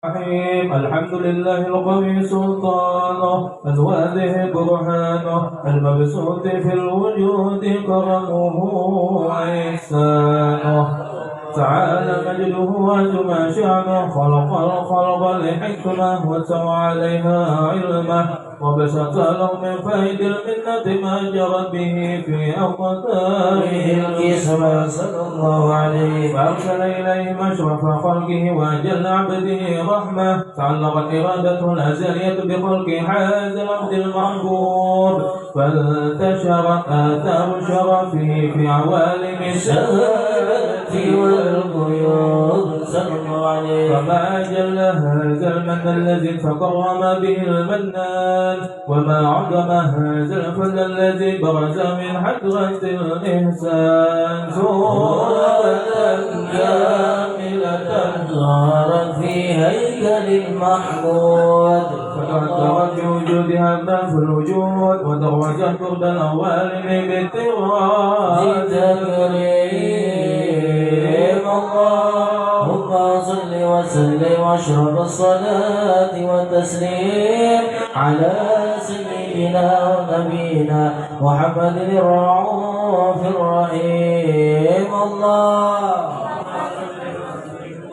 الرحيم. الحمد لله القوي سلطانه الواضح برهانه المبسوط في الوجود كرمه وإحسانه تعالى مجده وجمع شأنه خلق الخلق لحكمة وسوى عليها علمه وبسط له من فيض المنة ما جرت به في أقداره القسمة صلى الله عليه وأرسل إليه مشرف خلقه وأجل عبده رحمة تعلقت إرادته الأزلية بخلق هذا العبد المحبوب فانتشرت آثار شرفه في عوالم السماوات والغيوب صلى الله عليه وما أجل هذا المن الذي تكرم به المنان وما عظم هذا الفضل الذي برز من حضرة الإحسان سورة كاملة ظهرت في هيكل المحمود فتعترت بوجودها أبناء الوجود ودرجت برد الأوالم بالتراث تكريم اللهم صل وسلم واشرب الصلاة والتسليم على سيدنا ونبينا محمد الرؤوف الرحيم الله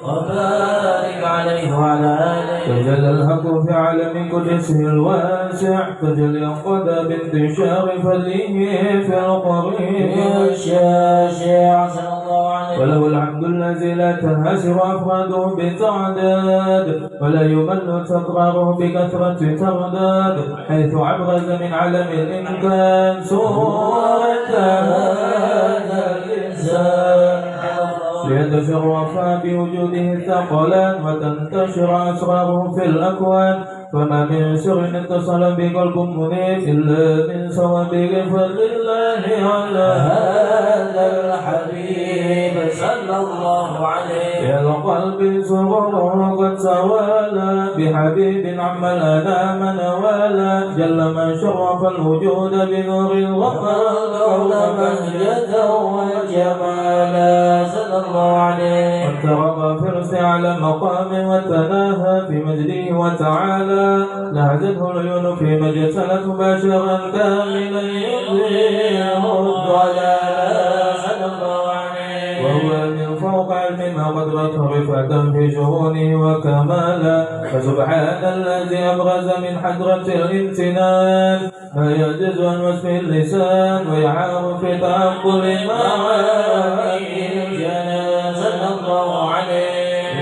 وبارك عليه وعلى آله تجلى الحق في عالم قدسه الواسع تجلى انقضى بانتشار فضله في القريب والشاشع صلى الله عليه وله الحمد الذي لا تنحسر أفراده بتعداد ولا يمل تكراره بكثرة ترداد حيث عبرز من علم الإمكان صورة هذا الإنسان لينتشر الوفاء بوجوده الثقلان وتنتشر أسراره في الأكوان فما من سر اتصل بقلب منيب إلا من سوابق فضل الله على هذا الحبيب صلى الله عليه يا القلب سرور قد توالى بحبيب عم الأنام نوالا جل من شرف الوجود بنور وقال مهجة وجمالا صلى الله عليه واترك فرس على مقام وتناهى في مجده وتعالى لهجته العيون في مجتلت بشرا كاملا يظهر الضلال صلى الله عليه وهو من فوق علم ما قدرت رفعة في شؤونه وكمالا فسبحان الذي أبرز من حضرة الامتنان ما يعجز عن وصف اللسان ويحار في تعقل معاني الجنان صلى الله عليه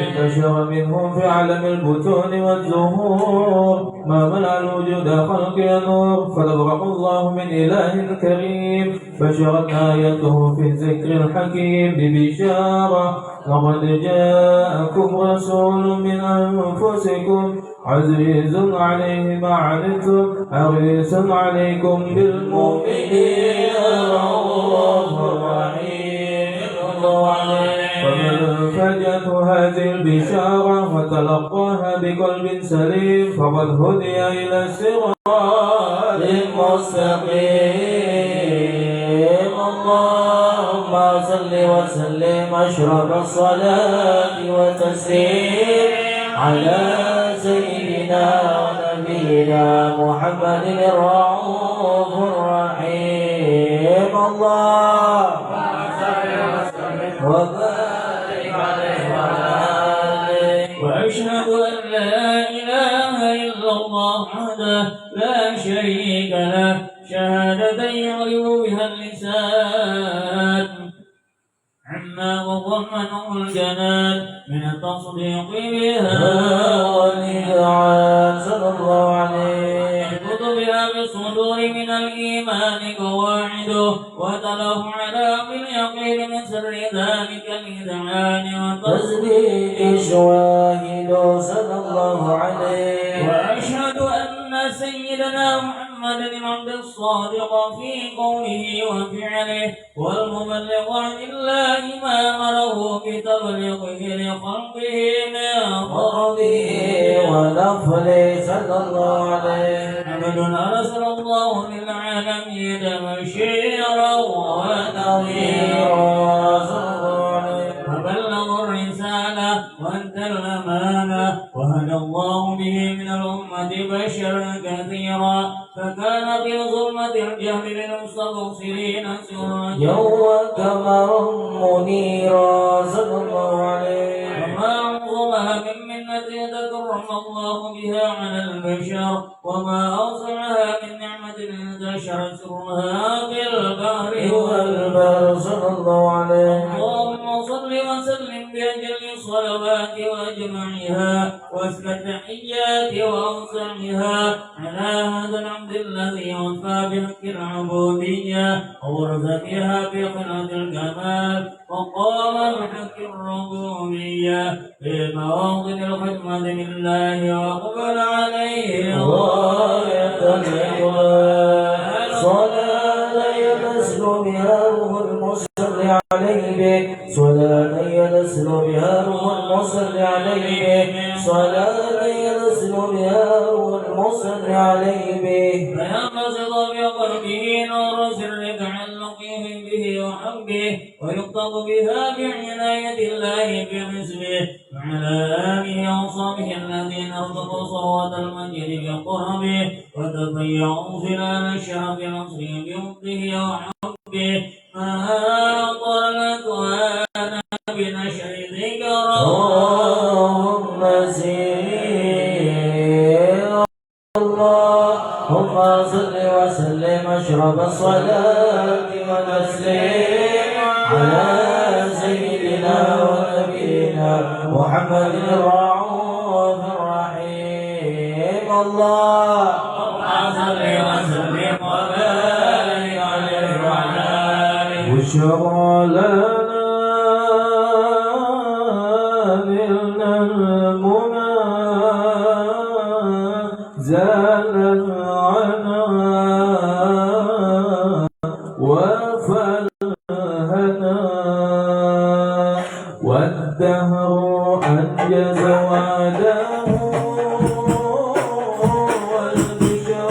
انتشر منهم في عالم البطون والزهور ما منع الوجود خلق نور فلبرق الله من إله كريم بشرت آيته في الذكر الحكيم ببشارة لقد جاءكم رسول من أنفسكم عزيز عليه ما عنتم حريص عليكم بالمؤمنين رؤوف رحيم الله عليه ومن فجأته هذه البشارة وتلقاها بقلب سليم فقد هدي إلى الصراط المستقيم اللهم صل وسلم أشرف الصلاة والتسليم على سيدنا ونبينا محمد الرؤوف الرحيم الله وبارك عليه وعلى آله وأشهد أن لا إله إلا الله وحده لا شريك له شهادة يعرف بها اللسان عما وضمنه الجنان من التصديق بها والإذعان صلى الله عليه يثبت بها بالصدور من الإيمان قواعده وتله على باليقين من سر ذلك الإذعان وتصديق شواهده صلى الله عليه وأشهد أن سيدنا محمد العبد الصادق في قوله وفعله والمبلغ عن الله ما أمره بتبليغه لخلقه من فرضه ونفله صلى الله عليه محمد أرسل الله للعالمين بشيرا ونذيرا صلى الله عليه وبلغ الرسالة وأدى الأمانة وهدى الله به من الأمة بشرا كثيرا فكان في ظلمة الجهل للمستبصرين سراجا وقمرا منيرا صلى الله عليه. وما أعظمها من منة تكرم الله بها على البشر وما أوسعها من نعمة انتشر سرها في البحر والبر صلى الله عليه. اللهم صل وسلم بأجل الصلوات وأجمعها وأزكى التحيات وأوسعها على هذا العبد الذي وفى بحق العبودية ورزقها بخلة الكمال وقام بحق الربوبية في مواطن الخدمة لله وأقبل عليه غاية الإقبال صلاة ينزل بها روح المصلي عليه به صلاة ينزل بها روح المصلي عليه به صلاة ينزل بها روح المصلي عليه به فينبسط بقلبه نور سر تعلقه به وحبه ويقتض بها بعناية الله بحسبه وعلى آله وصحبه الذين ارتقوا صوت المجد بقربه وتضيعوا خلال الشرف نصره بحبه وحبه ما طالت وانا بنشر ذكره اللهم سير اللهم صل وسلم اشرف الصلاة والتسليم على سيدنا ونبينا محمد الرؤوف الرحيم. اللهم صل وسلم وبارك عليه وعلى آله بشرى لنا من المنى زال العنا وفلهنا والدهر أنجز وعده والبشر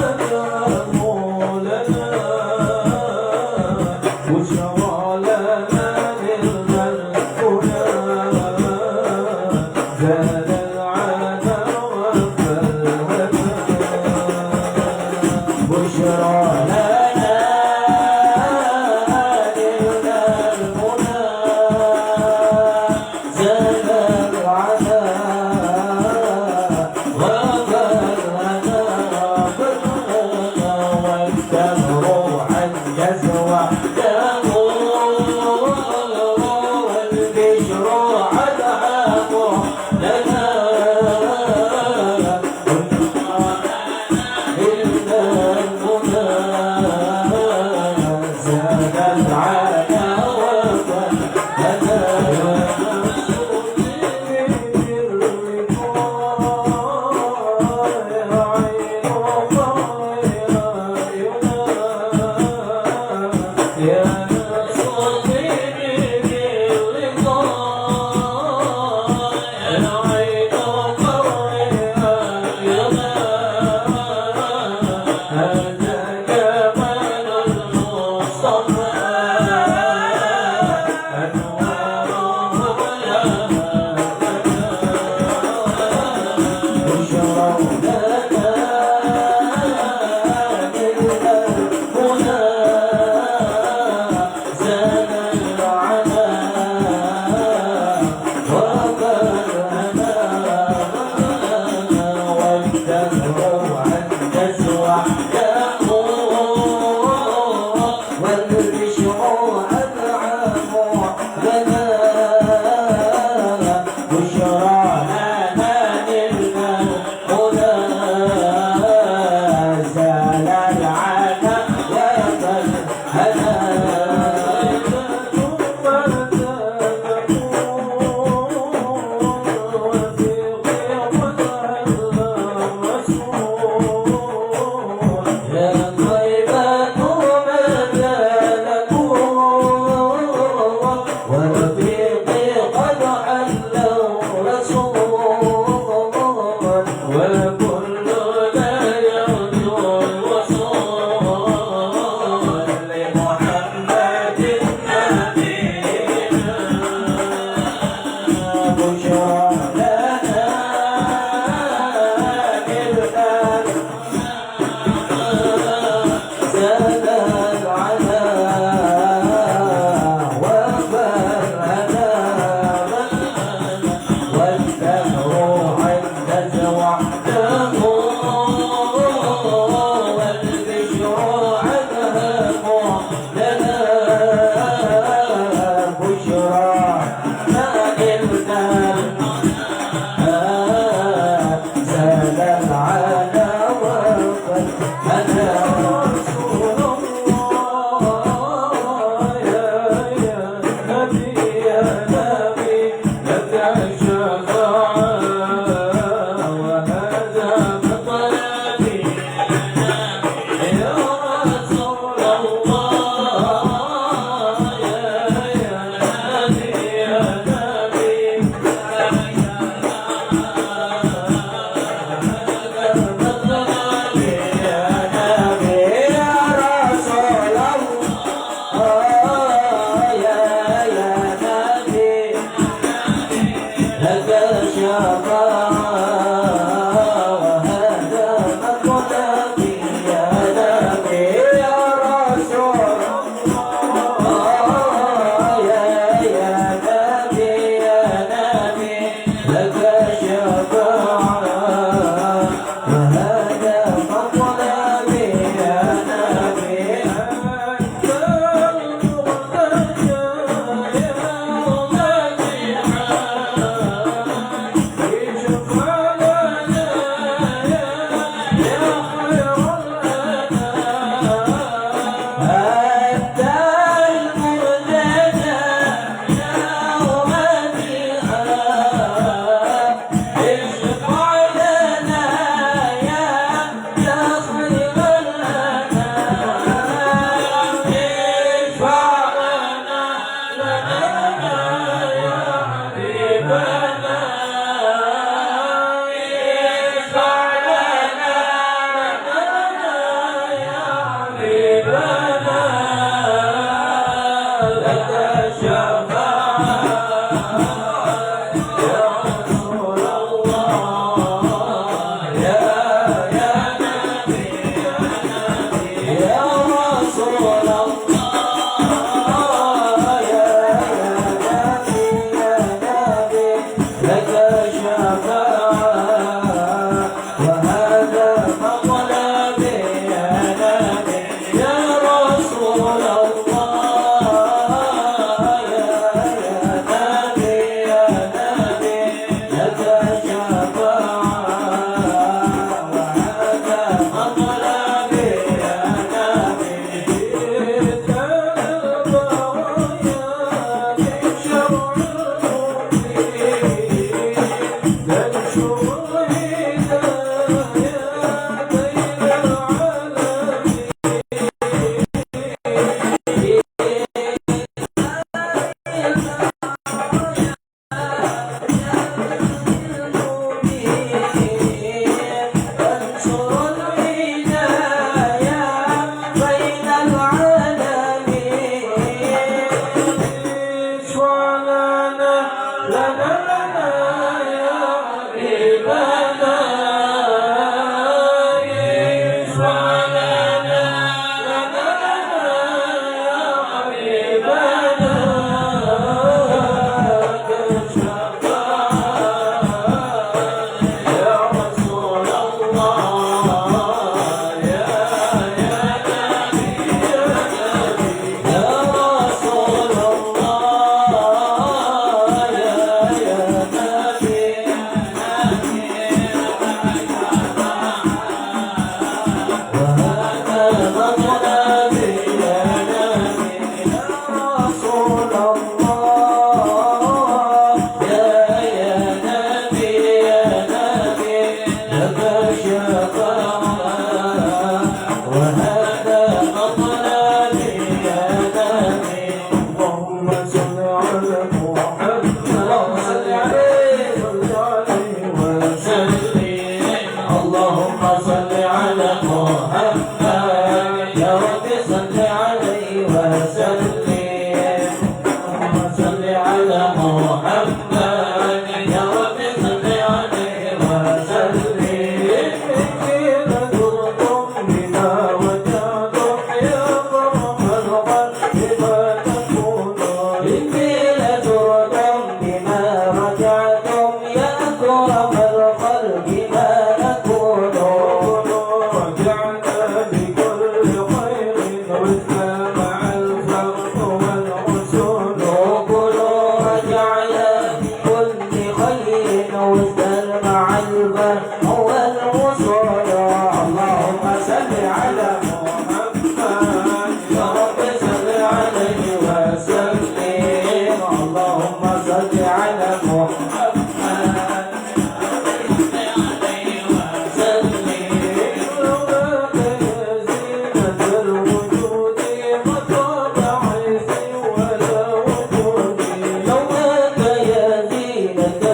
أكرم لنا بشرى لنا من المنى زال العنا وفلهنا بشرى لنا من المنى زال العنا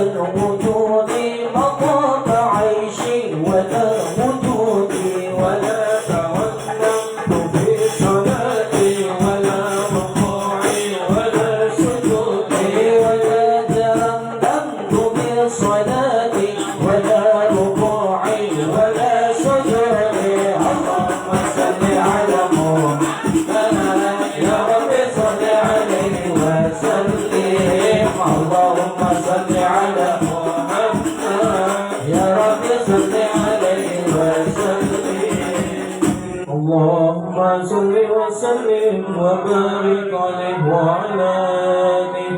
الوجود مقوم عيش صل وسلم وبارك عليه وعلى آله.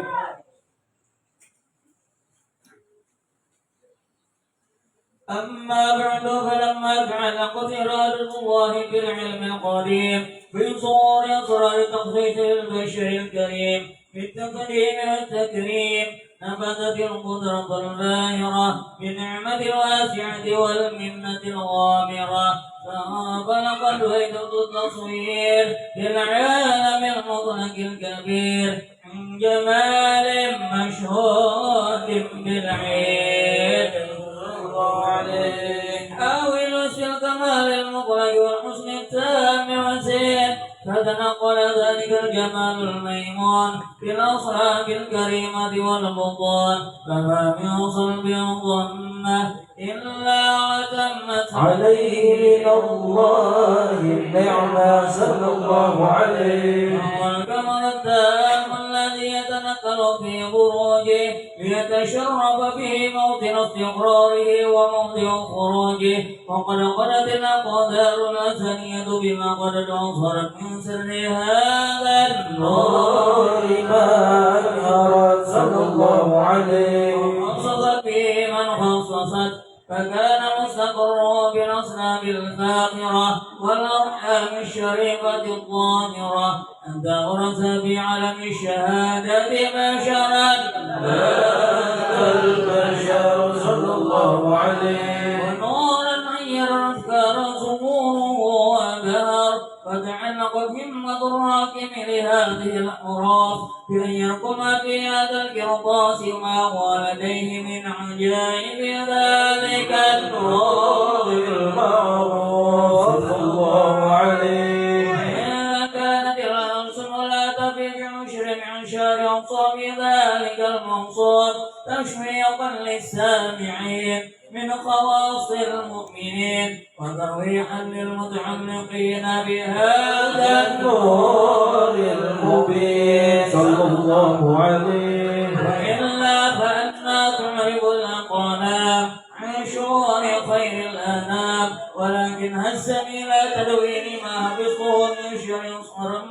أما بعد فلما كان قد إرادة الله في العلم القديم في صور أسرار تخصيص البشر الكريم بالتقديم والتكريم نبتت القدرة الباهرة بالنعمة الواسعة والمنة الغامرة فانطلقت فائدة التصوير للعالم المطلق الكبير من جمال مشهود بالعين حاول الكمال المطلق والحسن التام والزين فتنقل ذلك الجمال الميمون في الأصحاب الكريمة والبطون فما من صلب ظنه إلا وتمت عليه من الله النعمة صلى الله عليه. والقمر التام الذي يتنقل في بروجه ليتشرف به موطن استقراره وموضع خروجه وقد قدت الأقدار الأزلية بما قد توصلت من سر هذا النور ما أراد صلى الله عليه. وخصصت به من خصصت فكان مستقره بالأصنام الفاخرة والأرحام الشريفة الظاهرة أن تغرس في علم الشهادة بشرا البشر صلى الله عليه. ونورا غير أفكار صبوره وأبهر فتعلق همة الراكم لهذه الأحراف بأن يرقم في هذا القرطاس ما هو لديه من عجائب ذلك النور المعروف صلى الله عليه. إذا كانت الأنسم لا تفي بعشر معشار أوصاف ذلك الموصوف تشويقا للسامعين من خواص المؤمنين وترويحا للمتعلقين بهذا النور المبين صلى الله عليه. وإلا فأنا تعرف الأقلام عن شؤون خير الأنام ولكنها السبيل تدوين ما بصه من شر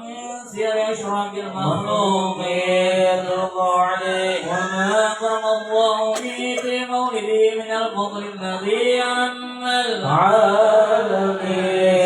من سير أشرف المخلوقين صلى الله عليه. وما أكرم الله به في مولده من الفضل الذي عم العالمين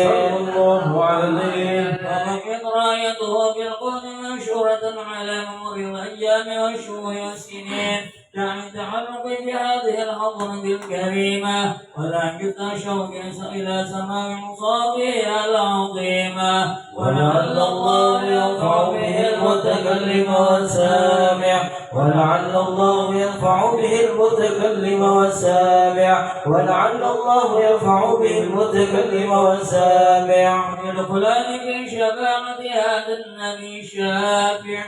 صلى الله عليه. ومحيط رايته بالقرن منشورة على مر الأيام والشهور والسنين دع التعلق بهذه الحضرة الكريمة ولا جثة شوق إلى سماع مصابيها العظيمة ولعل الله يرفع به المتكلم والسامع ولعل الله يرفع به المتكلم والسامع ولعل الله يرفع به المتكلم والسامع يدخلان في شفاعة هذا النبي الشافع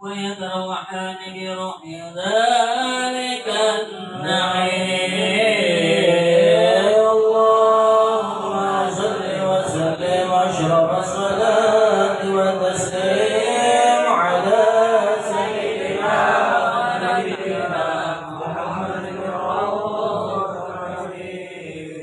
ويتروحان بروح ذلك النعيم. اللهم صل وسلم واشرف الصلاة والتسليم على سيدنا ونبينا محمد الرؤوف الرحيم.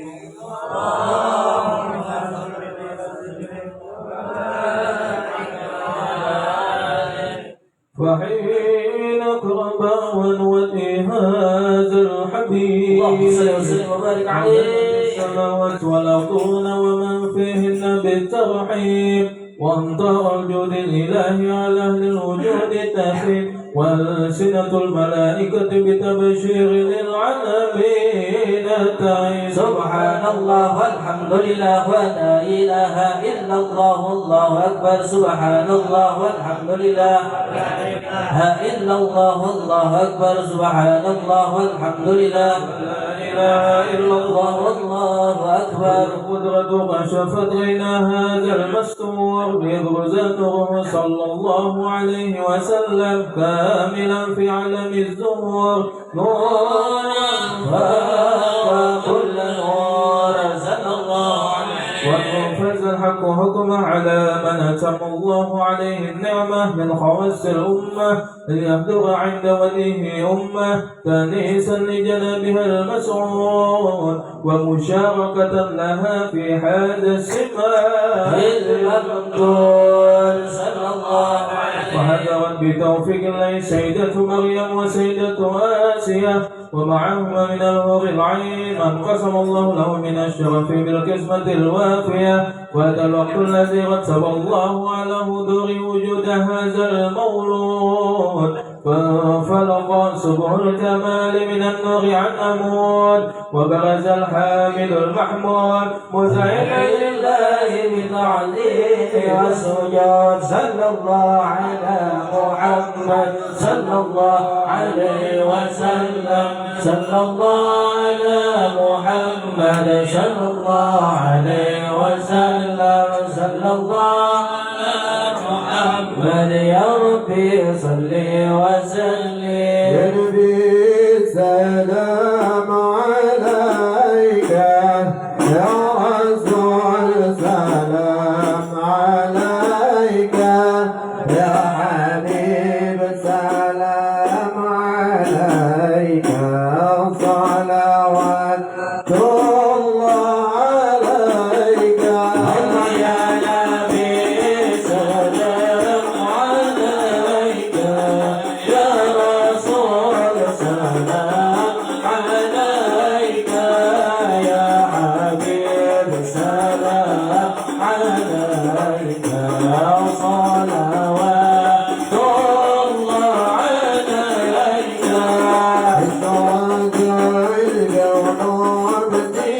فحين كربا ونوتي هذا الحبيب اللهم صل وسلم وبارك عليه. السماوات والأرضون ومن فيهن بالترحيب وامطار الجود الإلهي على أهل الوجود التحريم وألسنة الملائكة بتبشير للعالمين التعيس. سبحان الله والحمد لله ولا إله إلا الله والله أكبر. سبحان الله والحمد لله لا إله إلا الله والله أكبر. سبحان الله والحمد لله لا إله إلا الله والله أكبر. القدرة كشفت غنى هذا المستور ببرزته صلى الله عليه وسلم كاملا في علم الزهور نورا وكل نور صلى الله عليه وفاز الحق حكم على من أتم الله عليه النعمة من خواص الأمة ليحضر عند وليه أمه تأنيسا لجنابها المسعود ومشاركة لها في هذا السماء الممدود صلى الله عليه وهدرت بتوفيق الله سيدة مريم وسيدة آسيا ومعهما من الحور العين من قسم الله له من الشرف بالقسمة الوافية وهذا الوقت الذي رتب الله على حضور وجود هذا المولود فانفلق سبح الكمال من النور عن أمود وبرز الحامد المحمود مزينا لله بتعليم والسجود صلى الله على محمد صلى الله عليه وسلم صلى الله على محمد صلى الله عليه وسلم صلى الله على محمد يا ربي صل وسلم يا نبي السلام عليك يا رسول سلام عليك يا حبيب سلام عليك صلوات الله عليك يا نبي سلام عليك يا رسول سلام عليك يا حبيب سلام عليك صلوات الله عليك إسراج الكون بديع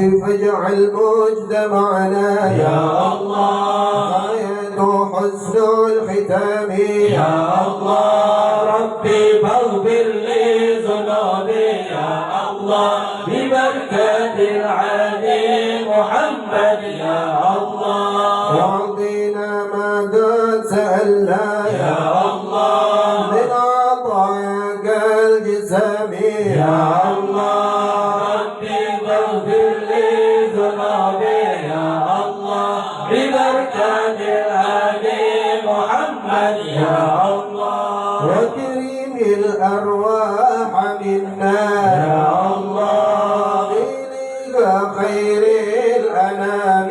ربي فاجعل مجتمعنا يا الله غاية حسن الختام يا الله ربي فاغفر لي ذنوبي يا الله ببركة العلي محمد يا الله واعطينا ما قد سألنا يا الله من عطاياك الجسام يا الله ربي فاغفر لي ذنوبي يا الله ببركة العلي محمد يا الله وكريم الأرواح منا يا الله إليك خير الأنام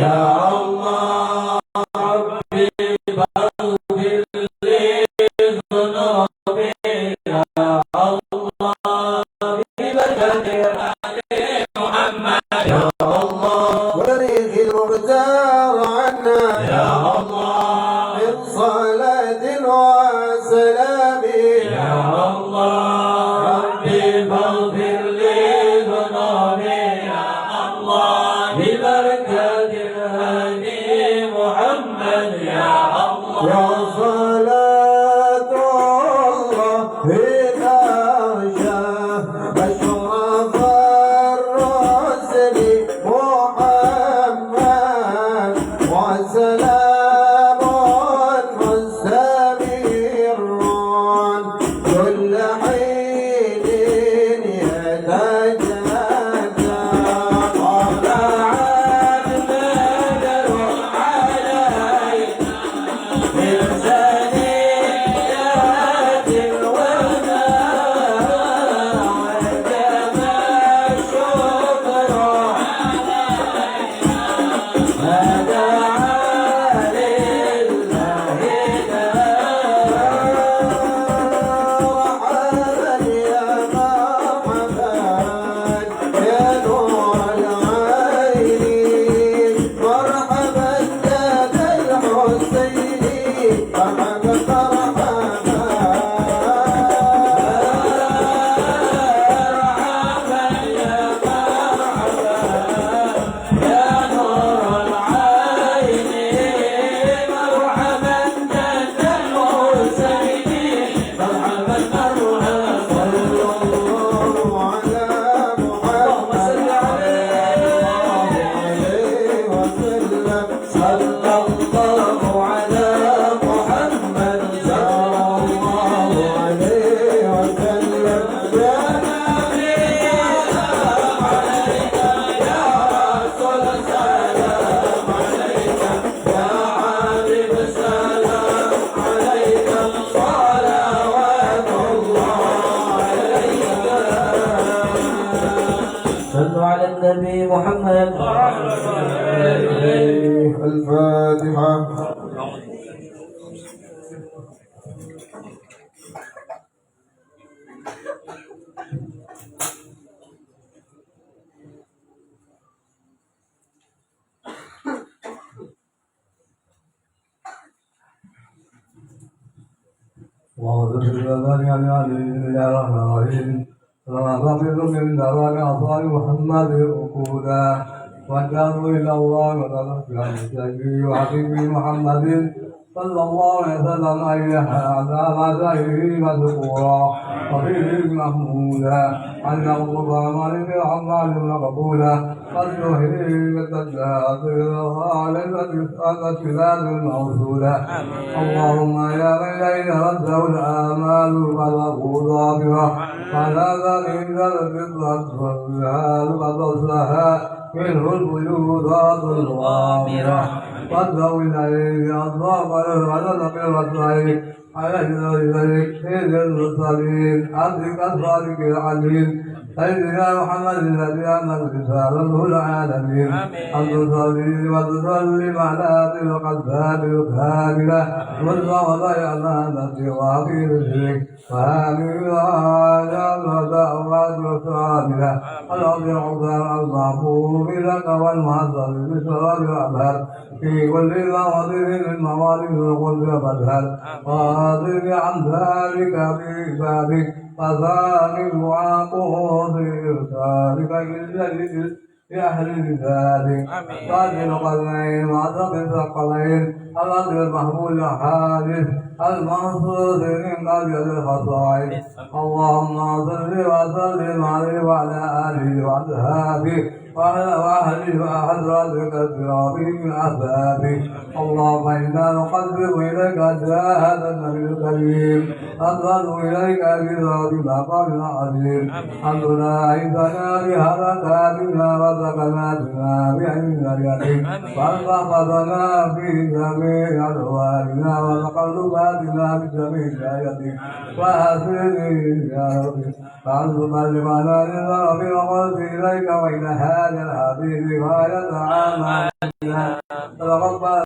يا الله ربي فاغفر لي ذنوبي يا الله ببركة العلي محمد يا الله وتاريخ المختار عنا يا الله من صلاة وسلام يا الله ربي فاغفر لي ذنوبي يا الله ببركة الهادي محمد يا الله وصلاة الله إلى أشرف الرسل محمد وسلام مستمر كل حين يتجدد طلعت بدر علينا من ثنيات الوداع وجب الشكر علينا ما دعا لله مرحبا يا مرحبا يا نور العين مرحبا يا ذا الحسين مرحبا صلوا على النبي محمد. الفاتحة. من دار أصحاب محمد ركودا وجهوا إلى الله وتلقى عن سيدي وحبيبي محمد صلى الله عليه وسلم أيها على مزايه مذكورا وفيه محمودا أن القرآن مالك الحمد مقبولا قد نهيك التجاهل الصلاة الموصولة اللهم يا من إليه رده الآمال فالأقوض بها فلا ذلك الفضة والجهال قد أصلها منه البيوضات الغامرة قد إليه أصاب الغلط بالرسائل على إليك سيد المرسلين عبدك الصادق العليم سيدنا محمد الذي أنزل رسالته العالمين أن تصلي وتسلم على تلك الذات الكاملة والموضع أمانة وعقيد الشرك وهذه الآيات والدعوات الكاملة الأرض العظام المحفوظ لك والمعظم بسراب الأبهر في كل موضع من موالد القلب بدهل وهذه عن ذلك في بابك فذلك معاقه في إرسالك أهل ذلك قادر القلبين وعذب الثقلين الأرض المحمول الحادث المنصور من قبل الخصائص اللهم صل وسلم عليه وعلى آله وأصحابه وأهله وحضرتك الكرام أحبابه اللهم إنا نقدم إليك هذا النبي الكريم نصل إليك بذات مقام عظيم أنتنا عندنا بهذا كاملنا وسكناتنا بعلم اليقين وانتقضنا في جميع أدوارنا وتقلباتنا بجميع الآيات وحسنه يا رب فأنتم لمنا للرب وقلت إليك وإلى هذا الحبيب غاية عامنا تقبل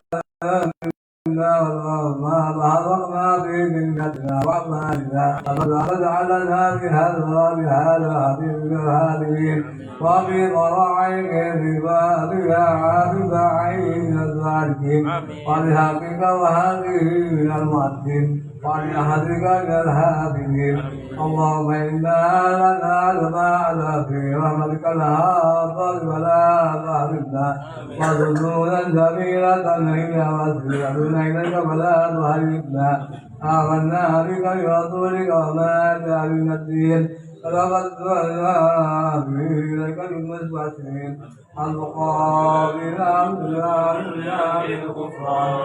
ما باركنا في جنتنا وأعمالنا فاجعلنا في هذا الحبيب الهادين وفي ضراعيك عبادك عابد عين الصالحين ولحقك وهذه من المؤدين ولأحدك من الهادين اللهم إنا لنا على في رحمتك الهاطل ولا تحرمنا وذنونا جميلة إلى وسيلتنا إليك فلا تهلكنا آمنا بك برسولك وما جاء من الدين فلقد دعنا إليك للمسبحين أن تقابل أمرنا بالكفران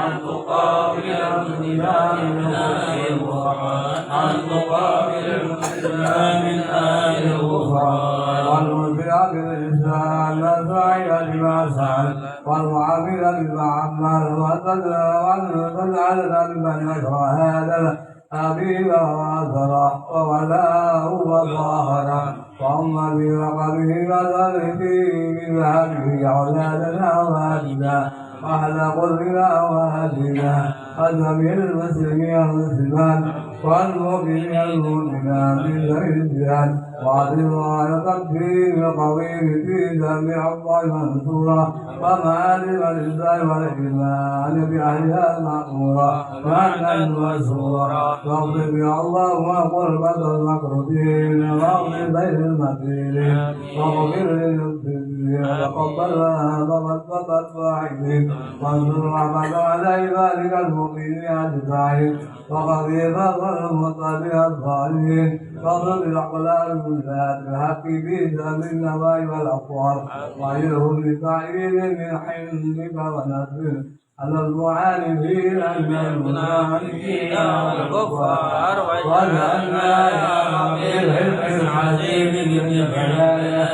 أن تقابل أمرنا بالكفران أن تقابل أمرنا من آل الغفران والمنفع بالإحسان والسعي لما سعد والمعامل بما عمل وتجعلنا ممن يشرع هذا أبي وأثر وولاه وظاهر وأما برقبه وذره من هذه أولادنا وأهلنا وأهل قلبنا وأهلنا وجميع المسلمين والمسلمات والمؤمنين والمؤمنات من غير الجهاد وعدل ويقضي بقويم في جميع الله منصورا ومعالم الإسلام والإيمان بأهلها المأمورة وأهلا مسرورا واغفر يا الله قربة المكروبين واغفر بين المدينين واغفر للمسلمين وتقبلها وتقبل الفاعلين وانصر رحمة على عبادك المؤمنين أجمعين وقضي فضل المطلع الظالمين فضل الأقلال بالذات الحق في دم النواي والأقوال وغيرهم لسعيد من حلمك ونصر على المعاندين من المنافقين والكفار واجعلنا يا رب الحزب العظيم من البلايا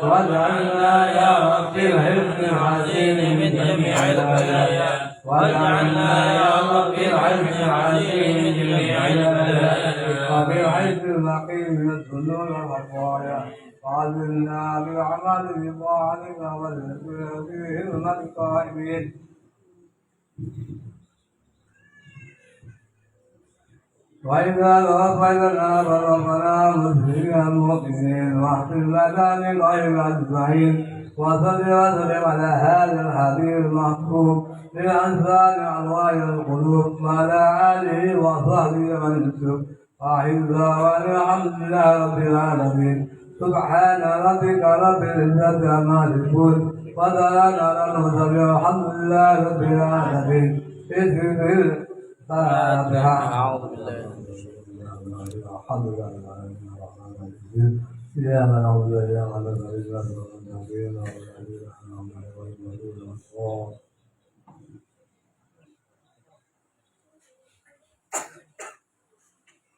واجعلنا يا رب الحزب العظيم من جميع البلايا واجعلنا يا رب الحزب العظيم من جميع البلايا وبالحزب النقي من الذنوب والخطايا وعزلنا بالعمل بطاعتك والذكر بهمة القائمين وإذا توفيتنا فربنا مسلمين المؤمنين واحسن لنا لغير أجمعين وصل وسلم على هذا الحبيب المحبوب للأنسان أنواع القلوب وعلى آله وصحبه من السوء وحفظه والحمد لله رب العالمين سبحان ربك رب العزة عما يصفون وسلام على المرسلين والحمد لله رب العالمين بسم الفاتحة أعوذ بالله الحمد لله إياك نعبد وإياك نستعين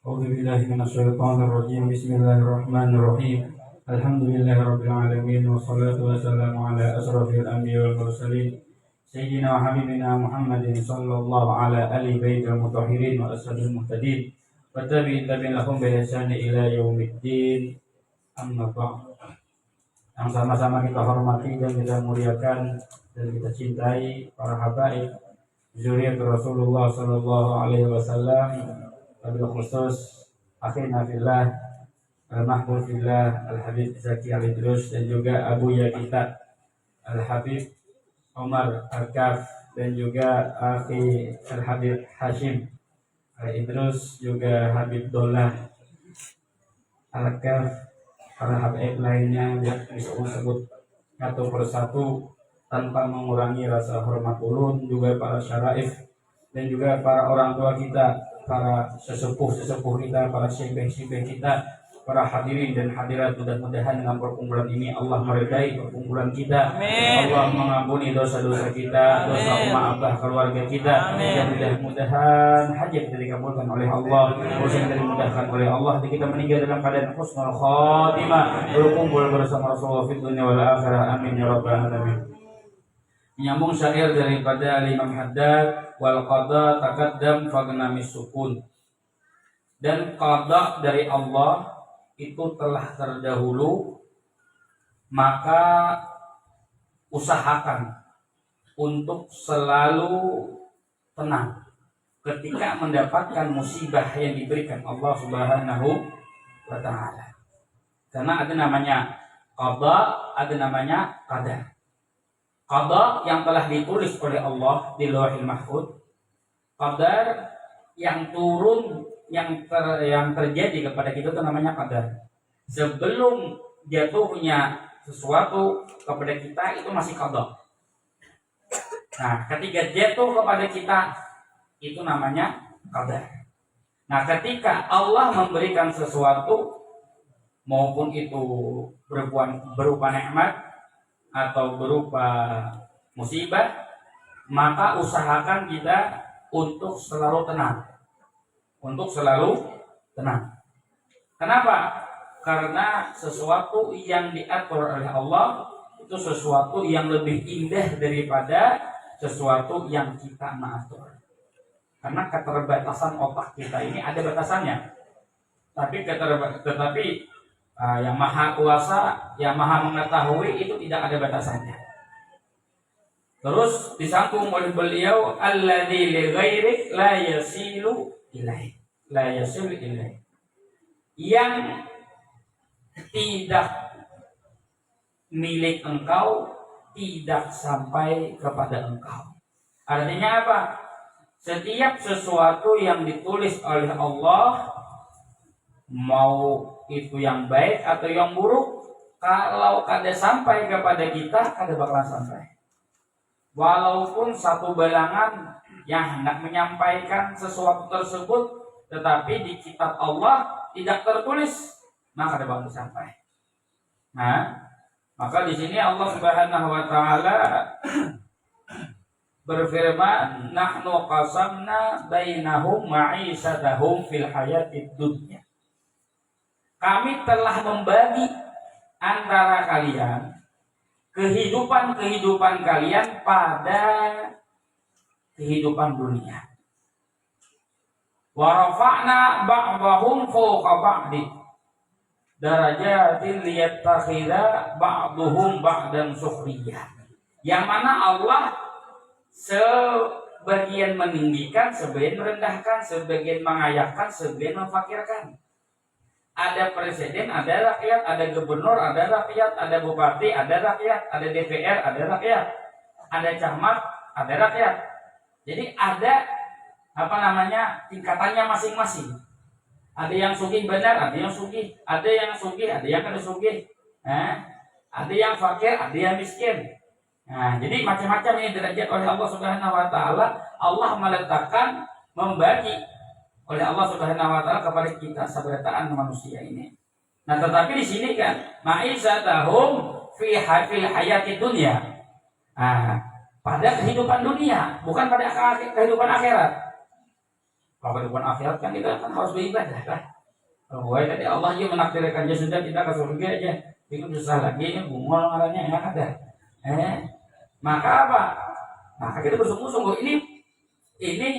أعوذ بالله من الشيطان الرجيم بسم الله الرحمن الرحيم الحمد لله رب العالمين والصلاة والسلام على أشرف الأنبياء والمرسلين سيدنا وحبيبنا محمد صلى الله على آل بيت المطهرين وأسد المهتدين والتابعين لهم بإحسان إلى يوم الدين. Amma ba'd. Yang sama-sama kita hormati dan kita muliakan dan kita cintai para habaib zuriat Rasulullah sallallahu alaihi wasallam, wabil khusus akhina fillah al-mahbub fillah al-habib Zaki Al-Idrus dan juga abuya kita al-habib Omar Al-Kaf dan juga akhi al-habib Hashim Al-Idrus juga Habib Dollah Al-Kaf, para habaib lainnya yang disebut satu persatu tanpa mengurangi rasa hormat ulun, juga para syaraif dan juga para orang tua kita, para sesepuh kita, para syekh-syekh kita, para hadirin dan hadirat. Mudah-mudahan dengan perkumpulan ini Allah meridai perkumpulan kita. Amin. Allah mengampuni dosa-dosa kita, dosa Amin. umat abah keluarga kita. Amin. Dan mudah-mudahan hajat kita dikabulkan oleh Allah, urusan kita dimudahkan oleh Allah, dan kita meninggal dalam keadaan husnul khatimah, berkumpul bersama Rasulullah fid dunya wal akhirah. Amin ya rabbal alamin. Menyambung syair daripada Imam Haddad, wal qada taqaddam fagnamis sukun. Dan qada dari Allah itu telah terdahulu, maka usahakan untuk selalu tenang ketika mendapatkan musibah yang diberikan Allah Subhanahu wa taala. Karena ada namanya qada, ada namanya qadar. Qada yang telah ditulis oleh Allah di Lauhil Mahfuz, qadar yang turun yang terjadi kepada kita itu namanya qadar. Sebelum jatuhnya sesuatu kepada kita itu masih qada. Nah, ketika jatuh kepada kita itu namanya qadar. Nah, ketika Allah memberikan sesuatu, maupun itu berupa nikmat atau berupa musibah, maka usahakan kita untuk selalu tenang. Kenapa? Karena sesuatu yang diatur oleh Allah itu sesuatu yang lebih indah daripada sesuatu yang kita mengatur. Karena keterbatasan otak kita ini ada batasannya. Tetapi yang maha kuasa, yang maha mengetahui itu tidak ada batasannya. Terus disambung oleh beliau, alladzi li ghairik la yasilu ilaih. Yang tidak milik engkau tidak sampai kepada engkau. Artinya apa? Setiap sesuatu yang ditulis oleh Allah, mau itu yang baik atau yang buruk, kalau kada sampai kepada kita, kada bakalan sampai. Walaupun satu balangan yang hendak menyampaikan sesuatu tersebut, tetapi di kitab Allah tidak tertulis, maka kada bakalan sampai. Nah, maka di sini Allah Subhanahu wa taala berfirman, nahnu qasamna bainahum ma'isatahum fil hayatid dunya. Kami telah membagi antara kalian kehidupan kalian pada kehidupan dunia. Wa rafa'na ba'dahum fawqa ba'di darajatin liyattakhidha ba'duhum ba'dan sukhriyah. Yang mana Allah sebagian meninggikan, sebagian merendahkan, sebagian mengayahkan, sebagian memfakirkan. Ada presiden, ada rakyat, ada gubernur, ada rakyat, ada bupati, ada rakyat, ada DPR, ada rakyat, ada camat, ada rakyat. Jadi ada tingkatannya masing-masing. Ada yang sugih benar, ada yang sugih, ada yang kada sugih. Ada yang fakir, ada yang miskin. Nah, jadi macam-macam ini derajat oleh Allah Subhanahu wa taala. Allah meletakkan, membagi oleh Allah Subhanahu wa taala kepada kita seberataan manusia ini. Nah, tetapi di sini kan ma'isatahum fil hayati dunya. Pada kehidupan dunia, bukan pada kehidupan akhirat. Kalau kehidupan akhirat kan kita kan harus beribadah kan. Kalau tadi Allah juga menakdirkan dia sudah kita ke surga aja. Itu susah lagi bungol ngarannya yang ada. Maka apa? Maka kita bersungguh-sungguh ini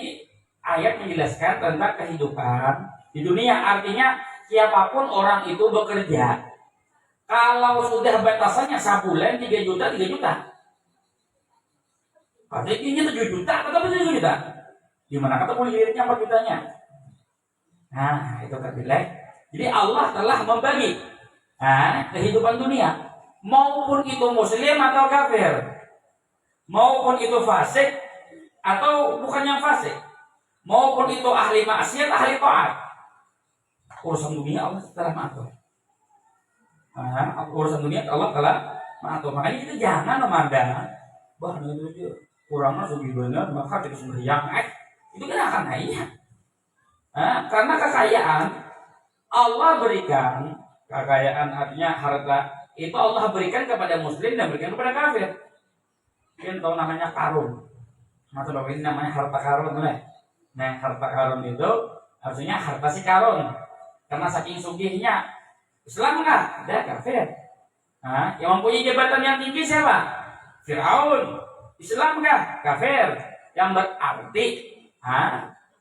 ayat menjelaskan tentang kehidupan di dunia. Artinya siapapun orang itu bekerja, kalau sudah batasannya sebulan 3 juta, 3 juta. Artinya 7 juta, atau 7 juta. Di mana kata kulitnya 4 jutanya? Nah, itu kan bilai. Jadi Allah telah membagi kehidupan dunia, maupun itu muslim atau kafir, maupun itu fasik atau bukan yang fasik, maupun itu ahli maksiat, ahli taat. Urusan dunia Allah telah mengatur. Urusan dunia Allah telah Makanya kita jangan memandang bah itu kurangnya lebih benar maka kita sembahyang itu kan akan naiknya. Karena kekayaan Allah berikan, kekayaan artinya harta itu Allah berikan kepada muslim dan berikan kepada kafir. Mungkin tahu namanya karun. Atau ini namanya harta karun lah. Nah, harta karun itu artinya harta si karun. Karena saking sugihnya Islam enggak ada kafir. Yang mempunyai jabatan yang tinggi siapa? Fir'aun. Islam enggak kafir. Yang berarti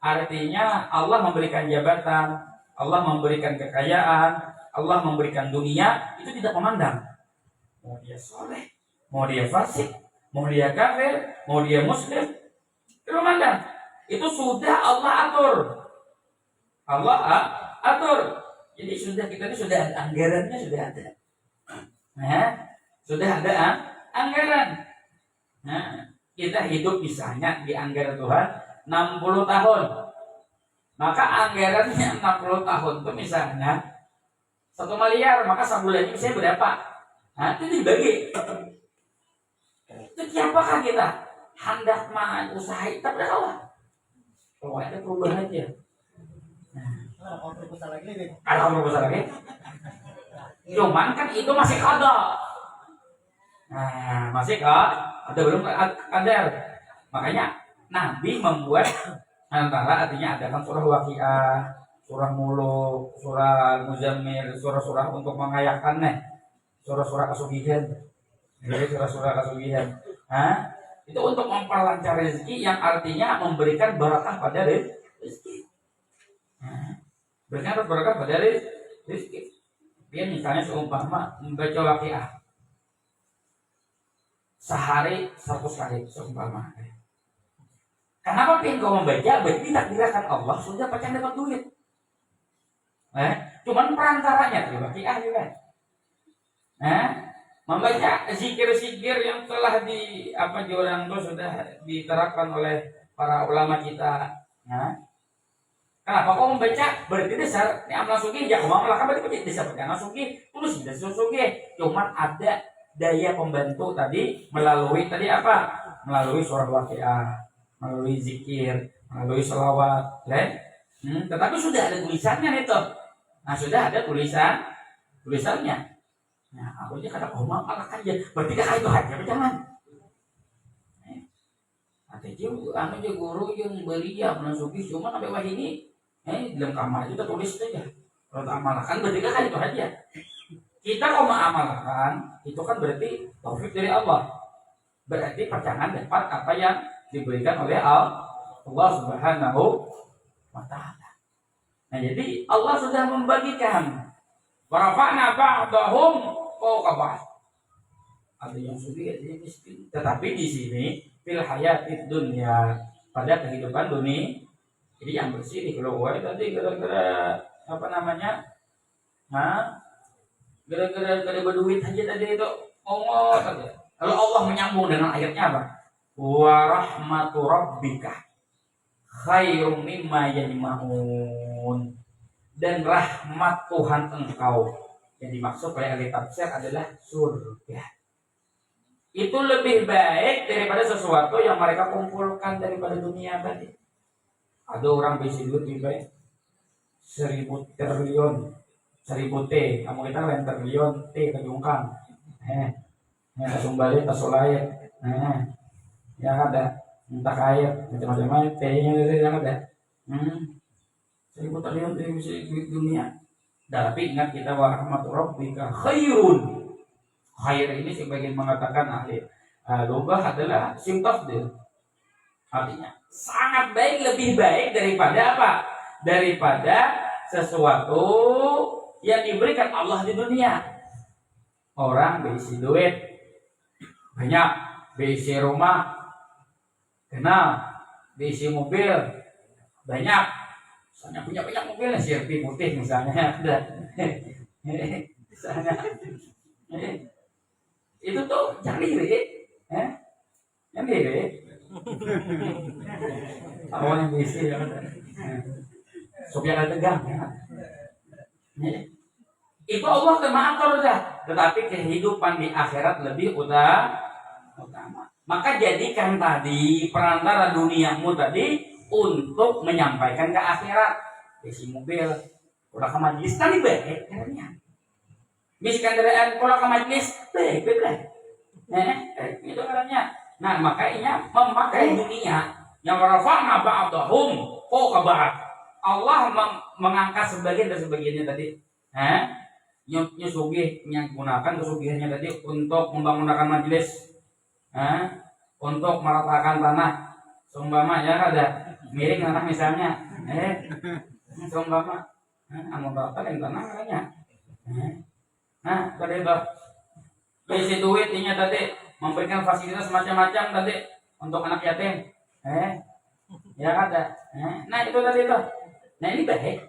artinya Allah memberikan jabatan, Allah memberikan kekayaan, Allah memberikan dunia itu tidak memandang mau dia soleh, mau dia fasik, mau dia kafir, mau dia muslim, itu memandang. Itu sudah Allah atur. Allah atur. Jadi kita ini sudah ada anggarannya, sudah ada. Sudah ada anggaran. Kita hidup misalnya di anggaran Tuhan 60 tahun. Maka anggarannya 60 tahun itu misalnya 1 miliar, maka sebulannya bisa berapa? Itu dibagi. Itu siapakah kita? Hendak usaha kita berapa? Kalau ada perubahan aja. Kalau berbesar lagi. Cuman kan itu masih kada. Masih ada belum kadar. Makanya Nabi membuat antara artinya adakan surah Waqiah, surah Muluk, surah Muzammil, surah-surah untuk mengayakan surah-surah kasugihan. Jadi surah-surah kasugihan. Itu untuk memperlancar rezeki yang artinya memberikan barakah pada rezeki. Berikan barakah pada rezeki. Dia misalnya seumpama membaca Waqiah sehari 100 kali seumpama. Kenapa pengen kau membaca? Berarti ditakdirkan Allah sudah pacang dapat duit. Cuman perantaranya tuh Waqiah juga. Membaca zikir-zikir yang telah di orang itu sudah diterapkan oleh para ulama kita. Kenapa kau membaca? Berarti dasar ini amal sugih ya kau amalkan berarti dasar amal sugih terus dasar sugih. Cuman ada daya pembantu tadi melalui apa? Melalui surah Waqiah, melalui zikir, melalui sholawat, tetapi sudah ada tulisannya itu. Sudah ada tulisannya. Aku aja kata kau amalkan aja. Berarti dah itu aja, jangan. Ada juga guru yang beli ya menasuki cuma sampai wah ini, dalam kamar kita tulis saja. Kalau tak amalkan berarti dah itu aja. Kita kalau mengamalkan itu kan berarti taufik dari Allah. Berarti perjangan dapat apa yang diberikan oleh Allah Subhanahu wa ta'ala. Jadi Allah sudah membagikan warafa'na ba'dahum fawqa ba'd. Ada yang sugih, ada yang miskin. Tetapi di sini fil hayatid dunya, pada kehidupan dunia. Jadi yang bersih di keluar tadi gara-gara apa namanya? Gara-gara berduit aja tadi itu ngomong tadi. Lalu Allah menyambung dengan ayatnya apa? Wa rahmatu rabbika khairum mimma yajma'un. Dan rahmat Tuhan engkau yang dimaksud oleh ahli tafsir adalah surga. Itu lebih baik daripada sesuatu yang mereka kumpulkan daripada dunia tadi. Ada orang bisi duit lebih baik 1000 triliun, 1000 T, kamu kita lain triliun T kejungkang. Kasumbali tasolaya. Yang ada entah kaya macam-macam T-nya yang ada. 1000 triliun di dunia. Tapi ingat kita wa rahmatu rabbika khairun. Khair ini sebagian mengatakan ahli lughah adalah sim tafdil. Artinya sangat baik, lebih baik daripada apa? Daripada sesuatu yang diberikan Allah di dunia. Orang berisi duit banyak, berisi rumah kenal, berisi mobil banyak. Misalnya punya banyak mobil, CRV putih misalnya ada. Misalnya itu tuh jangan diri, yang diri. Awalnya bisi, sopir ada tegang. Itu Allah mengatur dah. Tetapi kehidupan di akhirat lebih utama. Maka jadikan tadi perantara duniamu tadi untuk menyampaikan ke akhirat. Isi mobil, udah ke majlis tadi baik caranya. Misalkan dari kalau ke majlis baik. Itu caranya. Nah makanya memakai dunia yang rafa'na ba'dahum fawqa ba'd. Allah mengangkat sebagian dari sebagiannya tadi. Nyusugih menggunakan kesugihannya tadi untuk membangunkan majelis, untuk meratakan tanah. Seumpama ya ada miring tanah misalnya, seumpama anu meratakan tanah katanya. Nah tadi itu isi duitnya tadi memberikan fasilitas macam-macam tadi untuk anak yatim, ya ada. Nah itu tadi itu. Nah ini baik,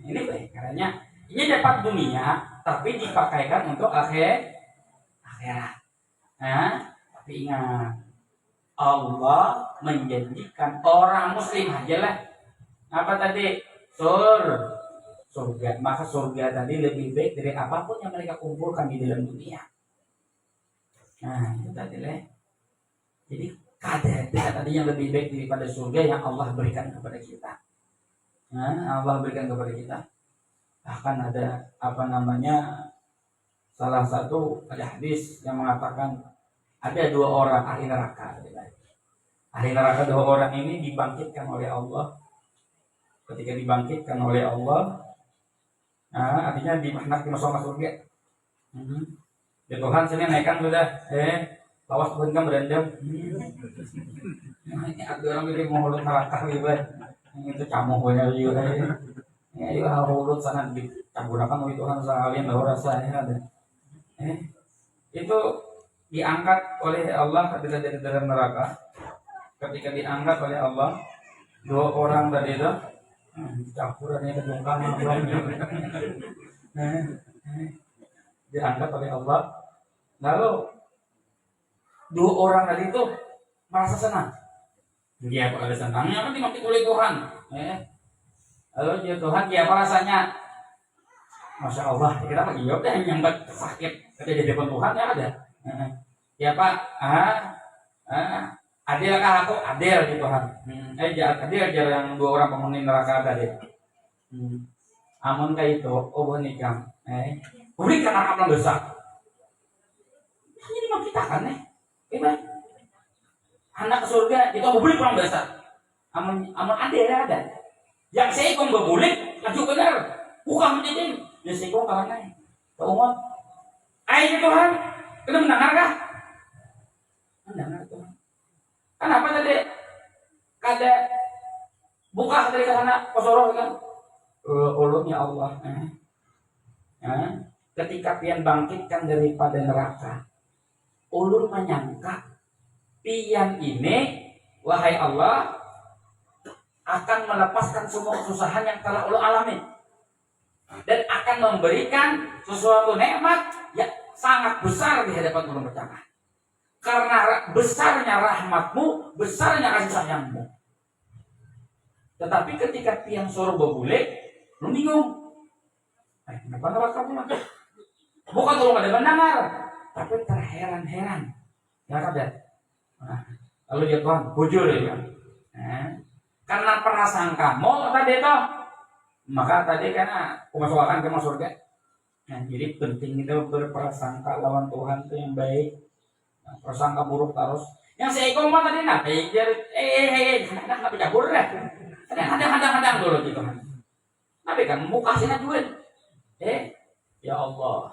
ini baik karena ini dapat dunia, tapi dipakaikan untuk akhirat. Tapi ingat, Allah menjanjikan orang Muslim aja lah. Apa tadi? Surga. Maka surga tadi lebih baik dari apapun yang mereka kumpulkan di dalam dunia. Nah, itu tadi lah. Jadi kadar tadi yang lebih baik daripada surga yang Allah berikan kepada kita. Allah berikan kepada kita. Bahkan ada salah satu ada hadis yang mengatakan ada 2 orang ahli neraka. Ahli neraka 2 orang ini dibangkitkan oleh Allah. Ketika dibangkitkan oleh Allah, artinya hendak dimasukkan surga. Ya Tuhan sini naikkan sudah, lawas Tuhan kan berendam. Ini ada orang milih mau neraka libat. Itu camuh punya juga. Ya, itu harus sangat digunakan oleh Tuhan sekalian bahwa rasanya ada. Itu diangkat oleh Allah dari dalam neraka. Ketika diangkat oleh Allah, 2 orang tadi itu campurannya kedungkan diangkat oleh Allah. Lalu 2 orang tadi itu merasa senang. Dia apa ada senangnya kan dimaki oleh Tuhan. Lalu dia Tuhan, dia apa rasanya? Masya Allah, kita lagi jawab deh yang sakit. Ketika di depan Tuhan ya ada. Ya Pak, adilkah aku? Adil di Tuhan. Adil yang 2 orang penghuni neraka tadi. Amun kayak itu, nikah. Berikan anak yang besar. Ini mau kita kan anak ke surga itu beri orang besar. Amun adil ada. Yang saya kong berbulik, maju benar. Bukan menjadi. Yang saya kong karena Tuhan. Ayo Tuhan, kita mendengar kah? Mendengar Tuhan. Kenapa tadi? Kada buka dari sana kosoro kan? Ulutnya Allah. Ketika pian bangkitkan daripada neraka, ulun menyangka pian ini, wahai Allah, akan melepaskan semua kesusahan yang telah ulun alami dan akan memberikan sesuatu nikmat yang sangat besar di hadapan ulun berjamaah. Karena besarnya rahmatmu, besarnya kasih sayangmu. Tetapi ketika tiang suruh berbulik, lu bingung. Kenapa neraka pula? Bukan kalau ada mendengar, tapi terheran-heran. Ya kan? Lalu dia Tuhan, bujur ya. Karena prasangkamu tadi itu, maka tadi karena pemasukan ke surga. Jadi penting itu berprasangka lawan Tuhan itu yang baik. Prasangka buruk terus. Yang saya ikut mah tadi nak, hadang bisa buruk deh. Hadang dulu gitu kan. Tapi kan mau kasih duit. Ya Allah,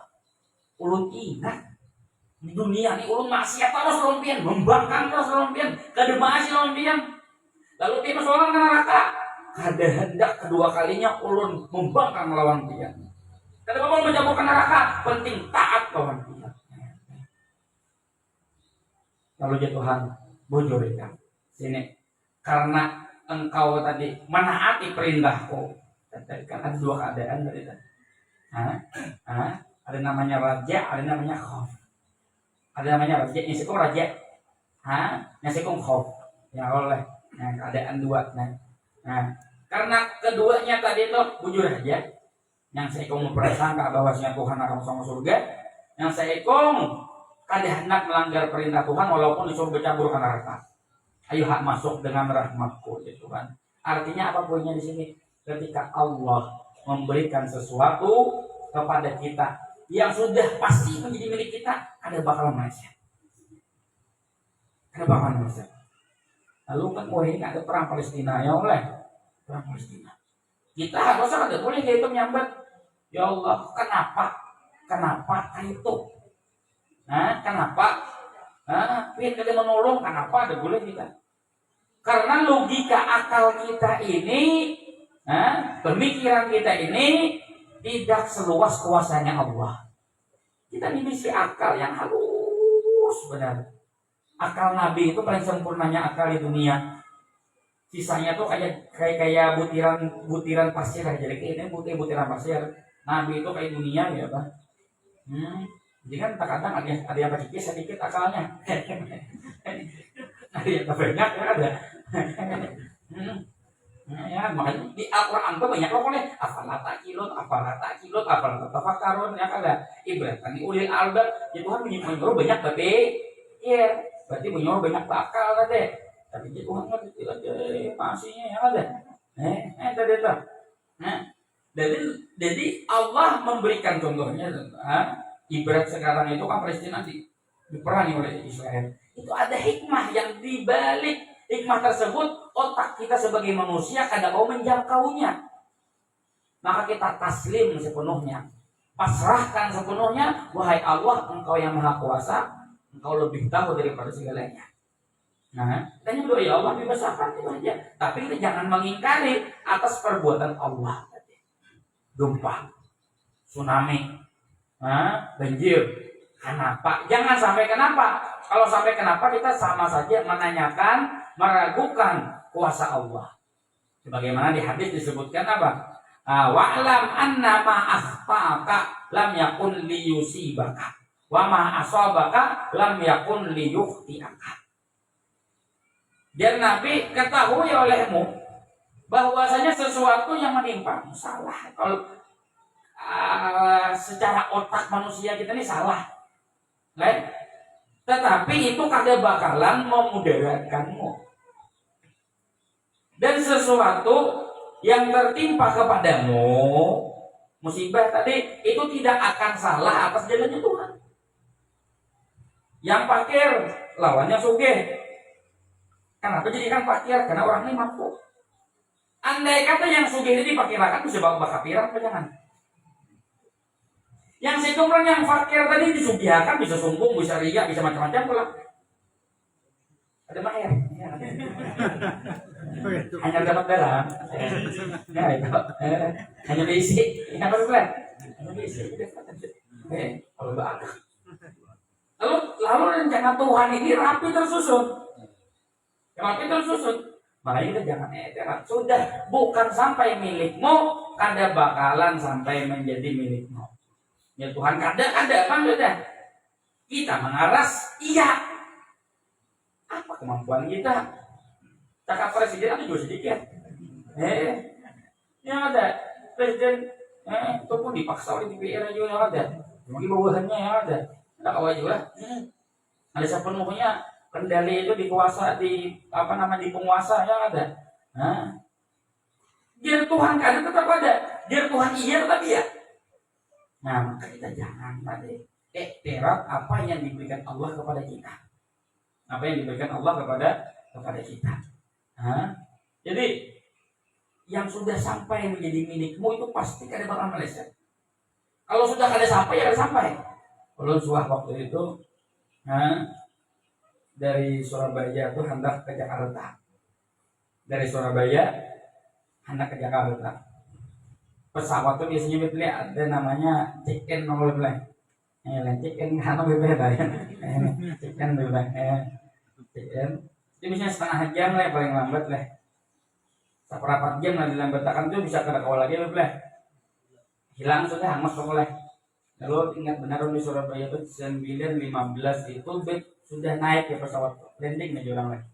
ulun ingat di dunia ini ulun maksiat terus lompian, membangkang terus lompian, kademasi lompian. Lalu dia masuk ke neraka. Kada hendak kedua kalinya ulun membangkang melawan dia. Kada mau menjauhkan neraka, penting taat lawan dia. Lalu dia Tuhan, bujurikan sini karena engkau tadi menaati perintahku. Tadi kan ada 2 keadaan tadi. Ada namanya raja, ada namanya khauf. Ada namanya raja, ini sekum raja. Yang sekum khauf. Ya oleh. Keadaan 2. Karena keduanya tadi itu bujur aja. yang saekong memprasangka bahwasanya Tuhan akan masuk surga, yang saekong kada hendak melanggar perintah Tuhan walaupun disuruh bercabur ke neraka. Ayo hak masuk dengan rahmatku ya Tuhan. Artinya apa poinnya di sini? Ketika Allah memberikan sesuatu kepada kita yang sudah pasti menjadi milik kita, ada bakalan meleset. Ada bakalan meleset. Lalu kan ini ada perang Palestina ya oleh perang Palestina. Kita harusnya ada boleh itu menyambat. Ya Allah, kenapa? Kenapa itu? Nah, kenapa? Nah, kita menolong, kenapa ada boleh kita? Karena logika akal kita ini, pemikiran kita ini tidak seluas kuasanya Allah. Kita dimiliki akal yang halus benar. Akal Nabi itu paling sempurnanya akal di dunia. Sisanya tuh kayak butiran pasir aja. Jadi ini butiran pasir. Nabi itu kayak dunia ya Pak. Jadi kan kadang ada yang sedikit akalnya. Ada yang banyak ya ada. Ya makanya di Al-Quran tuh banyak loh nih. Afalata kilot, afalata tafakarun ya ada. Ibaratkan ulil albab. Ya Tuhan menyuruh banyak tapi iya berarti menyuruh banyak akal tadi. Tapi Tuhan ngerti aja masihnya ya ada. Tadi tuh. Jadi Allah memberikan contohnya, ibarat sekarang itu kan Palestina diperangi oleh Israel. Itu ada hikmah yang dibalik hikmah tersebut. Otak kita sebagai manusia kadang mau menjangkaunya, maka kita taslim sepenuhnya, pasrahkan sepenuhnya. Wahai Allah, Engkau yang maha kuasa, Engkau lebih tahu daripada segalanya. Nah, kita berdoa ya Allah dibesarkan itu aja. Tapi kita jangan mengingkari atas perbuatan Allah. Gempa, tsunami, banjir, kenapa? Jangan sampai kenapa. Kalau sampai kenapa kita sama saja menanyakan, meragukan kuasa Allah. Sebagaimana di hadis disebutkan apa? Wa'lam anna ma akhta'aka lam yakun liyusibaka wa ma asabaka lam yakun liyukhti'aka. Dan Nabi ketahui olehmu bahwasanya sesuatu yang menimpa salah. Kalau secara otak manusia kita ini salah, right? Tetapi itu kada bakalan memudaratkanmu. Dan sesuatu yang tertimpa kepadamu, musibah tadi, itu tidak akan salah atas jalannya Tuhan. Yang fakir lawannya sugih. Kenapa jadikan fakir? Karena orang ini mampu. Andai kata yang sugih ini dipakirakan bisa bawa kafiran, jangan. Yang sekumpul yang fakir tadi disugihakan bisa sombong, bisa riya, bisa macam-macam pula. Ada mahir. Ya, hanya dapat darah. Ya itu. Hanya diisi. Ini apa pula? Hanya diisi. Kalau bagus. Lalu rencana Tuhan ini rapi tersusun. Rapi tersusun. Makanya kita jangan edaran. Sudah bukan sampai milikmu, kada bakalan sampai menjadi milikmu. Ya Tuhan kada apa sudah. Kita mengaras, iya. Apa kemampuan kita? Cakap presiden itu juga sedikit. Yang ada presiden itu pun dipaksa oleh DPR juga yang ada. Mungkin bawahannya yang ada. Ada kawal juga. Ada sepenuhnya kendali itu dikuasa di penguasa yang ada. Biar Tuhan kada tetap ada. Biar Tuhan iya tetap iya. Nah maka kita jangan tadi iktiraf apa yang diberikan Allah kepada kita. Apa yang diberikan Allah kepada kita. Jadi yang sudah sampai menjadi milikmu itu pasti kada bakal meleset. Kalau sudah kada sampai ya kada sampai. Kalau suah waktu itu dari Surabaya itu hendak ke Jakarta. Dari Surabaya hendak ke Jakarta. Pesawat itu biasanya beli ada namanya check-in nomor beli. Check-in kan nomor beli bayar. Check-in beli. Check-in. Itu biasanya setengah jam lah paling lambat lah. Seperempat jam lah dilambatakan itu bisa kada kawal lagi beli. Hilang sudah hangus boleh. Lalu ingat benar di Surabaya itu 9.15 itu sudah naik ya pesawat landing nih orang lagi.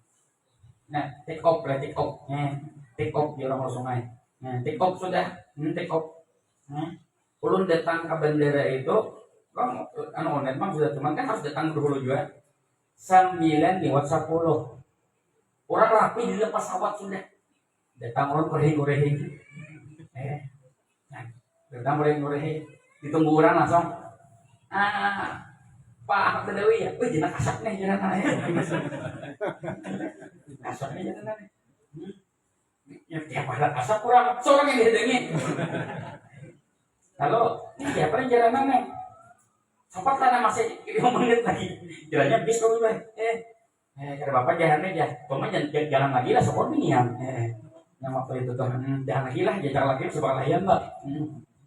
Nah take off take off dia orang langsung naik. Nah take off sudah take off. ulun datang ke bandara itu kan online mah sudah, cuman kan harus datang dulu juga 9 lewat 10 orang rapi di dalam pesawat sudah datang orang goreng-goreng datang goreng-goreng ditunggu orang langsung Pak Bedawi ya, wih jenak asap nih jenak asap nih jenak ya tiap ada asap kurang seorang yang dihidangin halo ini siapa yang jalanan nih sempat tanah masih 5 menit lagi jalannya bis kok gue kata bapak jalan aja cuma jalan lagi lah sekolah minian yang waktu itu tuh jangan lagi lah jalan lagi sebuah layan mbak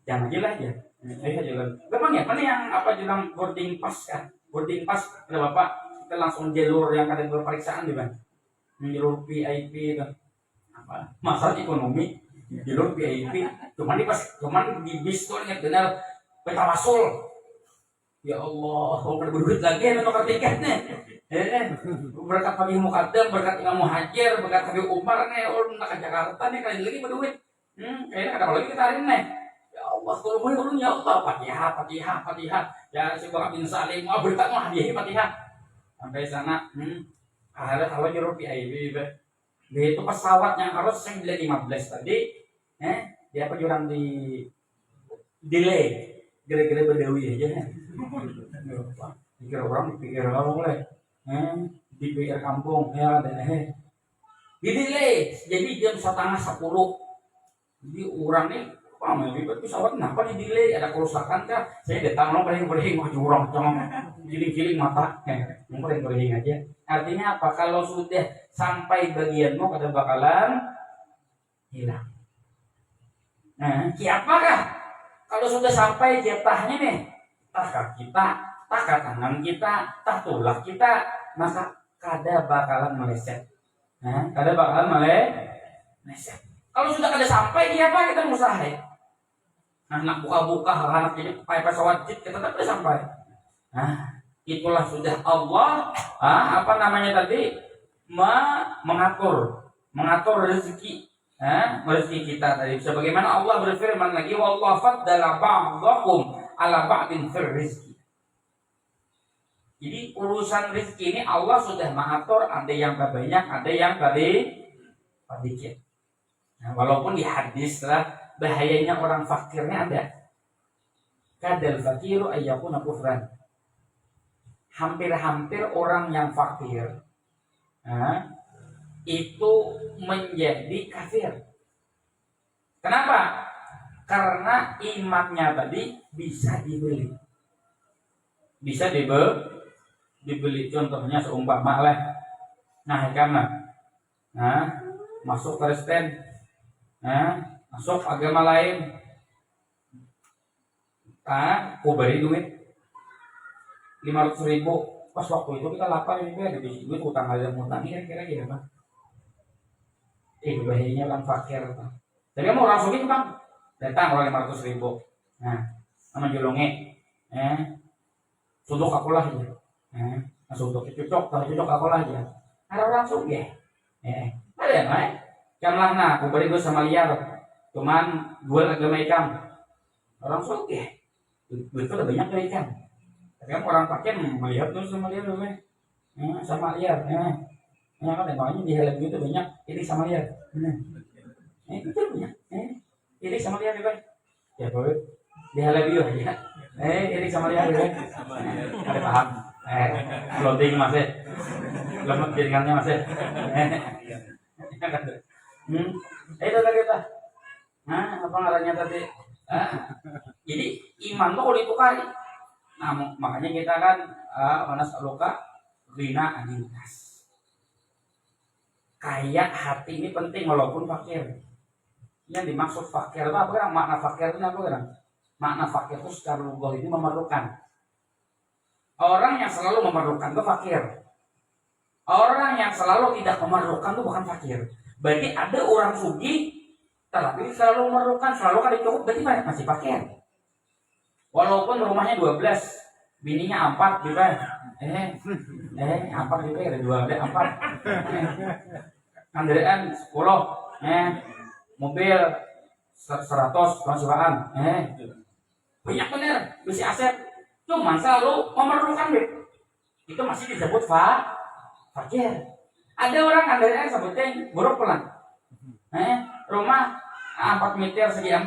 jangan lagi lah aja saya jalan memang ya mana yang apa bilang boarding pass kan boarding pass kata bapak kita langsung jalur yang ada pemeriksaan di bang jalur VIP itu apa masalah ekonomi jalur VIP cuman di bis tuh ingat benar Petawasul ya Allah mau berduit lagi nomor tiketnya berkat pagi mukadam berkat Imam Muhajir berkat Habib Umar nih orang nak ke Jakarta nih kali lagi berduit kayaknya ada lagi kita hari nih ya Allah tolong ya Allah Fatihah ya si Bang bin Salim berkat mah dia Fatihah sampai sana ada kalau jalur VIP itu pesawat yang harus 9.15 tadi dia pejuran di delay gara-gara Bedawi aja pikir orang boleh dipikir kampung ya dan di delay jadi jam 9:30 jadi orang nih ribet pesawat kenapa di delay ada kerusakan kah saya datang lo berhing mah jurang giling mata berhing aja artinya apa kalau sudah sampai bagianmu kada bakalan hilang siapakah kalau sudah sampai jatahnya nih tah kita tah tangan kita tah tulang kita maka kada bakalan meleset kada bakalan meleset kalau sudah kada sampai dia apa kita musahe anak buka anak jadi pakai pesawat jet kita tak sampai itulah sudah Allah apa namanya tadi mengatur rezeki rezeki kita tadi sebagaimana Allah berfirman lagi wallahu faddala ba'dakum ala ba'din fir rizqi. Jadi urusan rezeki ini Allah sudah mengatur ada yang banyak ada yang sedikit. Walaupun di hadis lah bahayanya orang fakirnya ada. Kadal fakiru ayyakuna kufran. Hampir-hampir orang yang fakir itu menjadi kafir. Kenapa? Karena imannya tadi bisa dibeli. Bisa dibeli. Contohnya seumpama lah. Masuk Kristen, masuk agama lain, aku beri duit 500.000. Pas waktu itu kita lapar ini ada duit utang aja utang kira-kira gitu kan. Bahayanya orang fakir. Jadi kamu orang sugih bang, datang orang 500.000. Sama jolonge, suduk aku lah aja. Suduk cocok aku lah aja. Ada orang sugih, ada yang lain. Janganlah aku beri gue sama liar, cuman jual agama ikan. Orang sugih, duit itu udah banyak dari ikan. Tapi kan orang fakir melihat tuh sama liar dulu, sama liar. Kan namanya di helm itu banyak ini sama liar. Itu banyak. Ini sama liar juga. Ya boleh. Di helm itu aja. Ini sama liar juga. Ada paham? Floating masih. Lemot jaringannya masih. Itu tadi kita. Apa ngarannya tadi? Jadi iman tuh kalau ditukari. Makanya kita kan manas aluka rina anintas. Kayak hati ini penting walaupun fakir. Yang dimaksud fakir itu apa kan? Makna fakir itu apa kan? Makna fakir itu secara lugah ini memerlukan. Orang yang selalu memerlukan itu fakir. Orang yang selalu tidak memerlukan itu bukan fakir. Berarti ada orang sugih tapi selalu memerlukan, selalu kada cukup, berarti masih fakir. Walaupun rumahnya 12, bininya 4 juga. 4 juga ada 12, 4. Andrean 10, mobil 100 konsulaan, banyak bener besi aset, cuman selalu memerlukan duit. Itu masih disebut fakir. Ada orang andalnya sebutnya buruk pulang. Rumah 4 meter segi 4.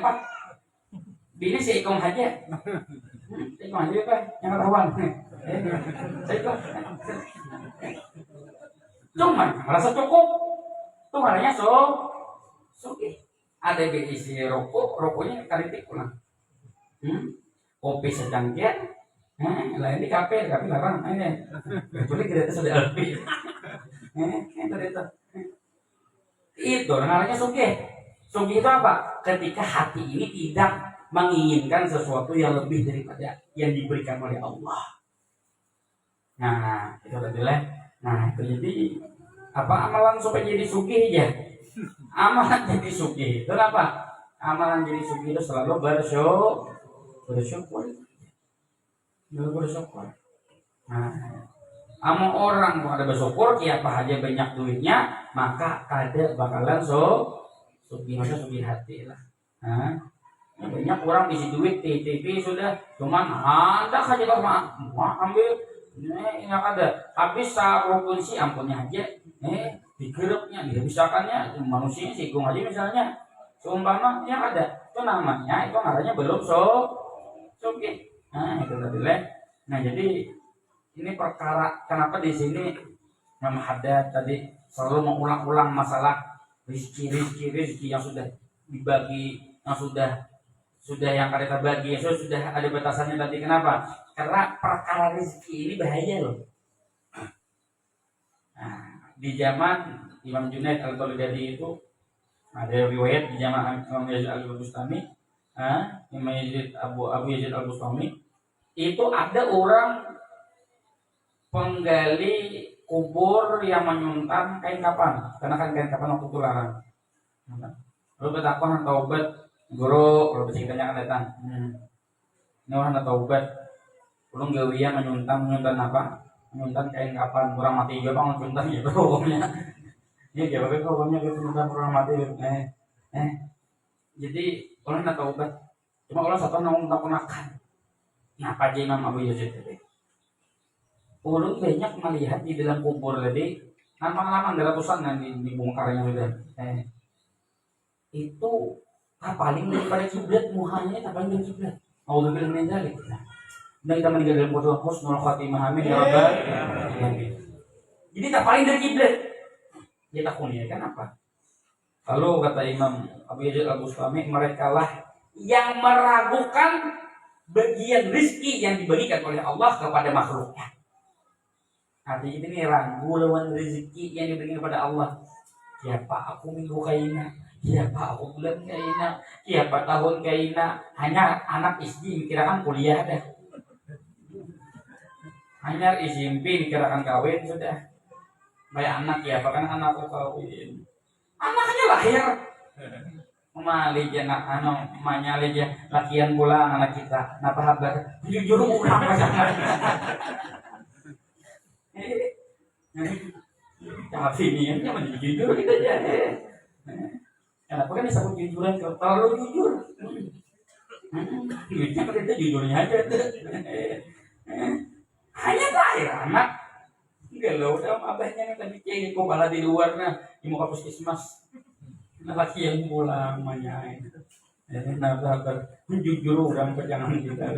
Bini si ikong aja. Ikong aja apa? Yang ketahuan. Ikong. Cuman merasa cukup. Itu harganya suki. Ada isi rokoknya karitik pulang. Kopi secangkir. Lain di kafe larang. Kecuali kita sudah lebih. Itu namanya sugih. Sugih itu apa? Ketika hati ini tidak menginginkan sesuatu yang lebih daripada yang diberikan oleh Allah. Nah, itu adalah. Nah, itu jadi apa amalan supaya jadi sugih ya? Amalan jadi sugih itu apa? Amalan jadi sugih itu selalu bersyukur. Nah, ama orang kalau ada bersyukur siapa aja banyak duitnya maka kada bakalan sugih, masa sugih hati lah. Nah, banyak orang isi duit TTP sudah cuman ada aja mau ambil nggak ada habis walaupun si ampunnya aja digerupnya dihabisakannya manusia sikung aja misalnya seumpama yang ada itu namanya itu ngaranya belum sugih. Nah itu tadi lah. Nah jadi ini perkara kenapa di sini nama haddad tadi selalu mengulang-ulang masalah rizki yang sudah dibagi, yang sudah yang kita bagi, sudah ada batasannya tadi. Kenapa? Karena perkara rizki ini bahaya loh. Nah, di zaman Imam Junaid al-Baghdadi itu ada riwayat di zaman Imam Yazid al-Bustami, Imam Yazid Abu Yazid al-Bustami itu ada orang penggali kubur yang menyuntam kain kapan, karena kan kain kapan waktu itu larang. Lalu bertakwa taubat guru, kalau kita akan datang. Ini orang taubat, belum gawian menyuntam apa? Menyuntam kain kapan, orang mati juga bang menyuntam gitu pokoknya. Ini dia pakai pokoknya gitu menyuntam orang mati. Jadi orang taubat, cuma orang satu nanggung tak ponakan. Ngapa aja Imam Abu Yazid tadi? Ulun banyak melihat di dalam kubur tadi, lama-lama ratusan kan dibongkarnya sudah. Itu paling daripada kiblat, muhanya paling dari kiblat. Auzubillahi min dzalik. Dan kita meninggal dalam posisi husnul khatimah, amin ya rabbal alamin. Jadi tak paling dari kiblat. Kita kan apa? Lalu kata Imam Abu Yazid al-Bustami, merekalah yang meragukan bagian rizki yang diberikan oleh Allah kepada makhluknya. Artinya ini ragu lawan rezeki yang diberikan kepada Allah. Siapa aku minggu kaina, siapa aku bulan kaina, siapa tahun kaina. Hanya anak SD dikirakan kuliah dah. Hanya SMP dikirakan kawin sudah. Baik anak ya, bahkan anak kawin. Anaknya lahir. Mali aja nak manyali aja lakian pulang anak kita. Napa kabar? Jujur urang pasangan. Tapi ini yang menjadi jujur kita aja. Kenapa kan disebut jujuran? Terlalu jujur. Duitnya kita jujurnya aja. Hanya terakhir anak. Galau sama abahnya yang tadi cek kepala di luar nah di muka puskesmas. Laki yang pulang manyain. Napa jujur orang pejangan kita.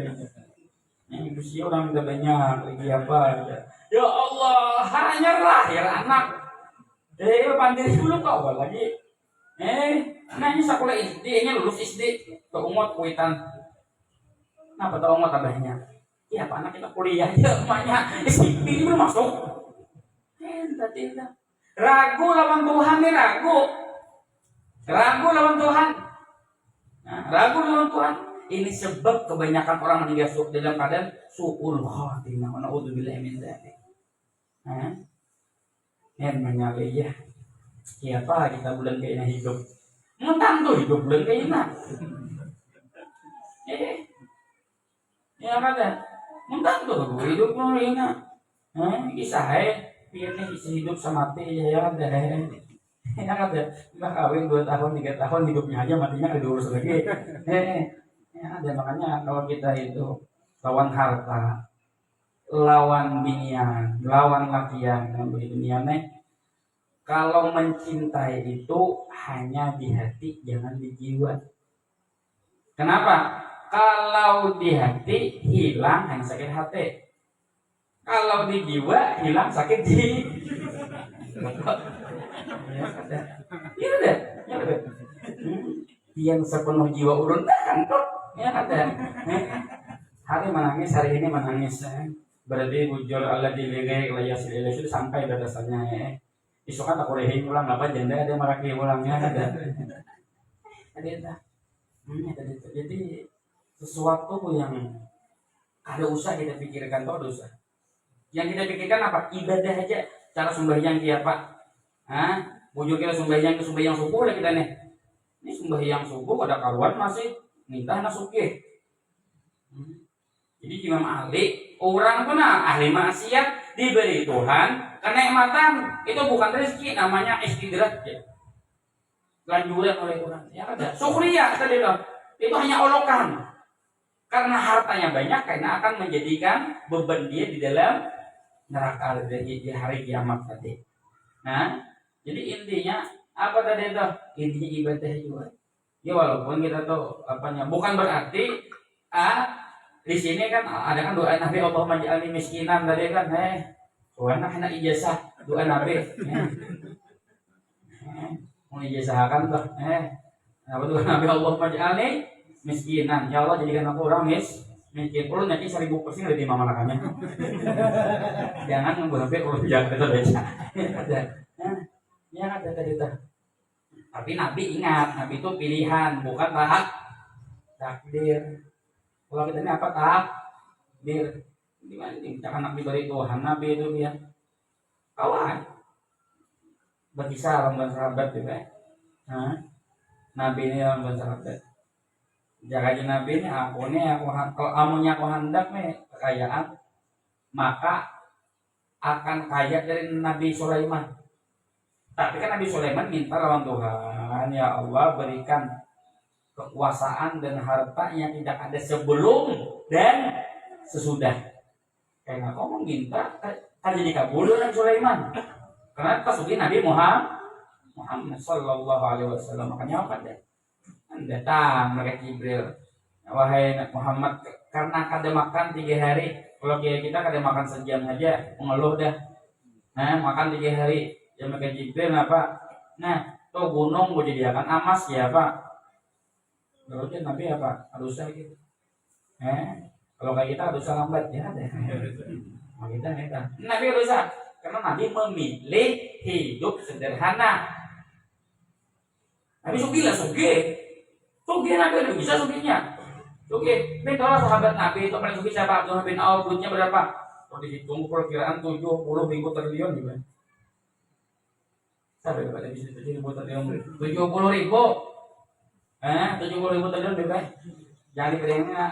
Yang usia orang udah banyak lagi apa ya Allah hanya lahir anak pandiri dulu kau lagi nanya sekolah SD nya lulus SD ke umur kuitan kenapa tahu umur tambahnya ya apa anak kita kuliah ya emaknya SMP belum masuk ragu lawan Tuhan nih ragu lawan Tuhan ragu lawan Tuhan. Ini sebab kebanyakan orang meninggal dalam keadaan su'ul khatimah. Na'udzubillahi min dzalik. Menyalih ya. Siapa kita bulan kayaknya hidup? Mentang tuh hidup bulan kayaknya. Ya kada. Mentang tuh hidup kayaknya. Kisah biarnya kisah hidup sama mati ya kada. Ya kada. Kita kawin 2 tahun 3 tahun hidupnya aja matinya diurus lagi. Ya, ada makanya kalau kita itu lawan harta, lawan binian, lawan lakian, dengan begitu niatnya. Kalau mencintai itu hanya di hati, jangan di jiwa. Kenapa? Kalau di hati hilang hanya sakit hati. Kalau di jiwa hilang sakit di. Iya deh, ya deh. Yang sepenuh jiwa urun kan tuh, ya ada. Hari menangis, hari ini menangis. Berarti bujur Allah dilirik, layasil ilah sudah sampai batasannya ya. Besok kan aku rehin ulang apa janda ada maraki ulangnya ada. Jadi sesuatu yang ada usah kita pikirkan tuh dosa. Yang kita pikirkan apa? Ibadah aja. Cara sembahyang kita Pak. Bujur kita sembahyang subuh udah kita nih. Ini sembahyang subuh ada karuan masih minta nasuke. Jadi Imam Ali orang tuh ahli maksiat diberi Tuhan kenikmatan itu bukan rezeki, namanya istidraj ya. Lanjuran oleh Tuhan. Ya ada. Syukriyah tadi loh. Itu hanya olokan. Karena hartanya banyak, karena akan menjadikan beban dia di dalam neraka di hari kiamat tadi. Nah, jadi intinya apa tadi itu? Intinya ibadah juga. Ya walaupun kita tuh apanya, bukan berarti di sini kan ada kan doa Nabi Allahumma ja'alni miskinan tadi kan, enak ijazah doa Nabi. Mau ijazahkan tuh, apa doa Nabi Allahumma ja'alni miskinan, ya Allah jadikan aku orang miskin. Perlu nanti 1000% dari mama makannya. Jangan nunggu sampai kalau jangan kita baca. Ya ada tadi tuh. Tapi Nabi ingat, Nabi itu pilihan, bukan takdir. Kalau kita ini apa takdir? Gimana dicakap Nabi dari Tuhan, Nabi itu dia kawan. Berkisah dengan sahabat gitu ya. Nabi ini dengan sahabat. Jagain Nabi ini aku kalau amunya aku hendak nih kekayaan, maka akan kaya dari Nabi Sulaiman. Tapi kan Nabi Sulaiman minta lawan Tuhan, ya Allah berikan kekuasaan dan harta yang tidak ada sebelum dan sesudah. Karena kau minta kan jadi kabul Nabi Sulaiman. Karena tasbih Nabi Muhammad sallallahu alaihi wasallam, makanya apa deh? Datang mereka Jibril, wahai Muhammad, karena kada makan 3 hari. Kalau kita kada makan sejam aja mengeluh dah. Makan 3 hari. Ya mereka Jibril apa? Tuh gunung mau jadikan amas ya Pak. Lalu Nabi apa? Harus gitu. Kalau kayak kita harus lambat ya ada. Kita. Nabi harus karena Nabi memilih hidup sederhana. Nabi sugih. Sugih Nabi ada bisa sugihnya. Sugih. Tapi kalau sahabat Nabi itu paling sugih siapa? Abdullah bin Auf, duitnya berapa? Kalau dihitung perkiraan 70.000 triliun juga. Sampai berapa bisa 70.000 triliun? 70.000. 70.000 triliun bebas. Jangan diperingatnya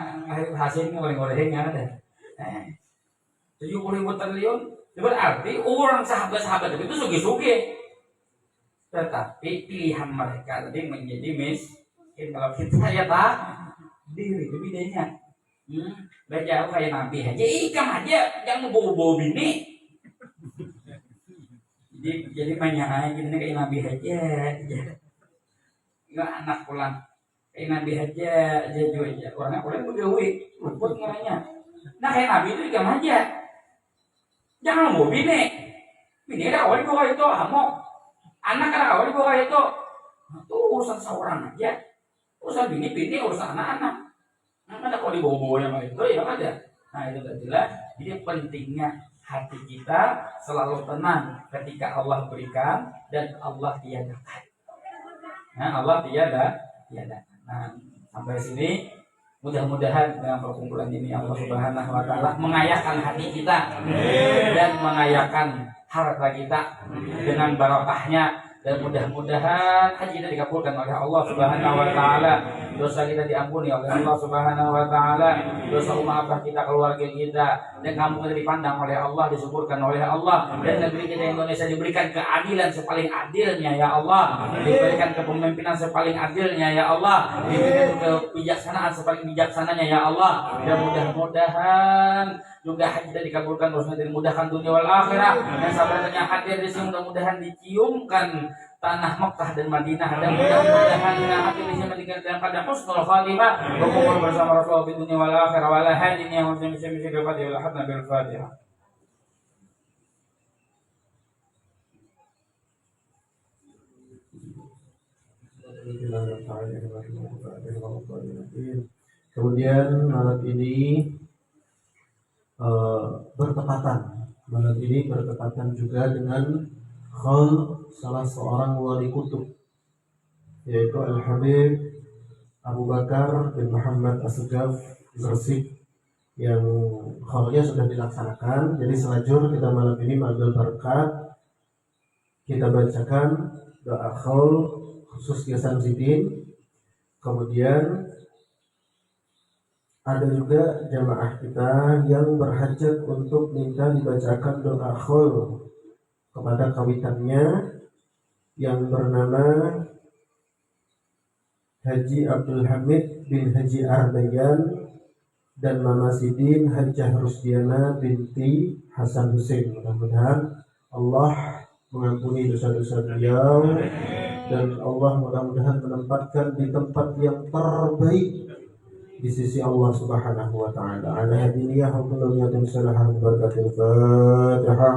hasilnya goreng-gorengnya ada. 70.000 triliun berarti orang sahabat-sahabat itu sugih-sugih. Tetapi pilihan mereka tadi menjadi kalau kita ya diri itu bedanya. Baca kayak Nabi aja, ikam aja jangan bawa bini. Jadi banyak aja kayak Nabi aja. Enggak anak pulang kayak Nabi aja juga. Orang begawe, luput ngaranya. Nah kayak Nabi itu ikam aja. Jangan bawa bini. Bini ada awal bawa itu hamok. Anak ada awal bawa itu. Itu urusan seorang aja. Urusan bini, urusan anak-anak. Ada kalau dibawa-bawa yang itu ya ada. Nah itu tadilah. Jadi pentingnya hati kita selalu tenang ketika Allah berikan dan Allah tiadakan. Allah tiadakan. Nah sampai sini mudah-mudahan dengan perkumpulan ini Allah Subhanahu wa taala mengayahkan hati kita dan mengayahkan harta kita dengan barokahnya. Dan mudah-mudahan haji kita dikabulkan oleh Allah Subhanahu wa taala dosa kita diampuni oleh Allah Subhanahu wa taala, dosa umat abah kita, keluarga kita, dan kampung kita dipandang oleh Allah, disyukurkan oleh Allah, dan negeri kita Indonesia diberikan keadilan sepaling adilnya ya Allah, diberikan kepemimpinan sepaling adilnya ya Allah, diberikan kebijaksanaan sepaling bijaksananya ya Allah. Dan mudah-mudahan juga haji kita dikabulkan, terusnya dimudahkan dunia wal akhirah, dan sahabatnya hadir di sini mudah-mudahan diciumkan tanah Makkah dan Madinah, dan mudah-mudahan hadir di sini meninggalkan pada husnul khatimah, berkumpul bersama Rasulullah di dunia wal akhirah, wala hadin ya muslim-muslim kepada al bil Fatihah. Kemudian malam ini bertepatan juga dengan khol salah seorang wali kutub, yaitu Al-Habib Abu Bakar bin Muhammad As-Segaf Gresik, yang kholnya sudah dilaksanakan. Jadi selajur kita malam ini mengambil berkat, kita bacakan doa khol khusus Yasan Sidin. Kemudian ada juga jamaah kita yang berhajat untuk minta dibacakan doa khul kepada kawitannya yang bernama Haji Abdul Hamid bin Haji Arbayan dan Mama Sidin Hajjah Rusdiana binti Hasan Hussein. Mudah-mudahan Allah mengampuni dosa-dosa beliau, dan Allah mudah-mudahan menempatkan di tempat yang terbaik di sisi Allah Subhanahu wa taala. Ala hadiniyah wa kullu niyatin salahah barakatul Fatihah.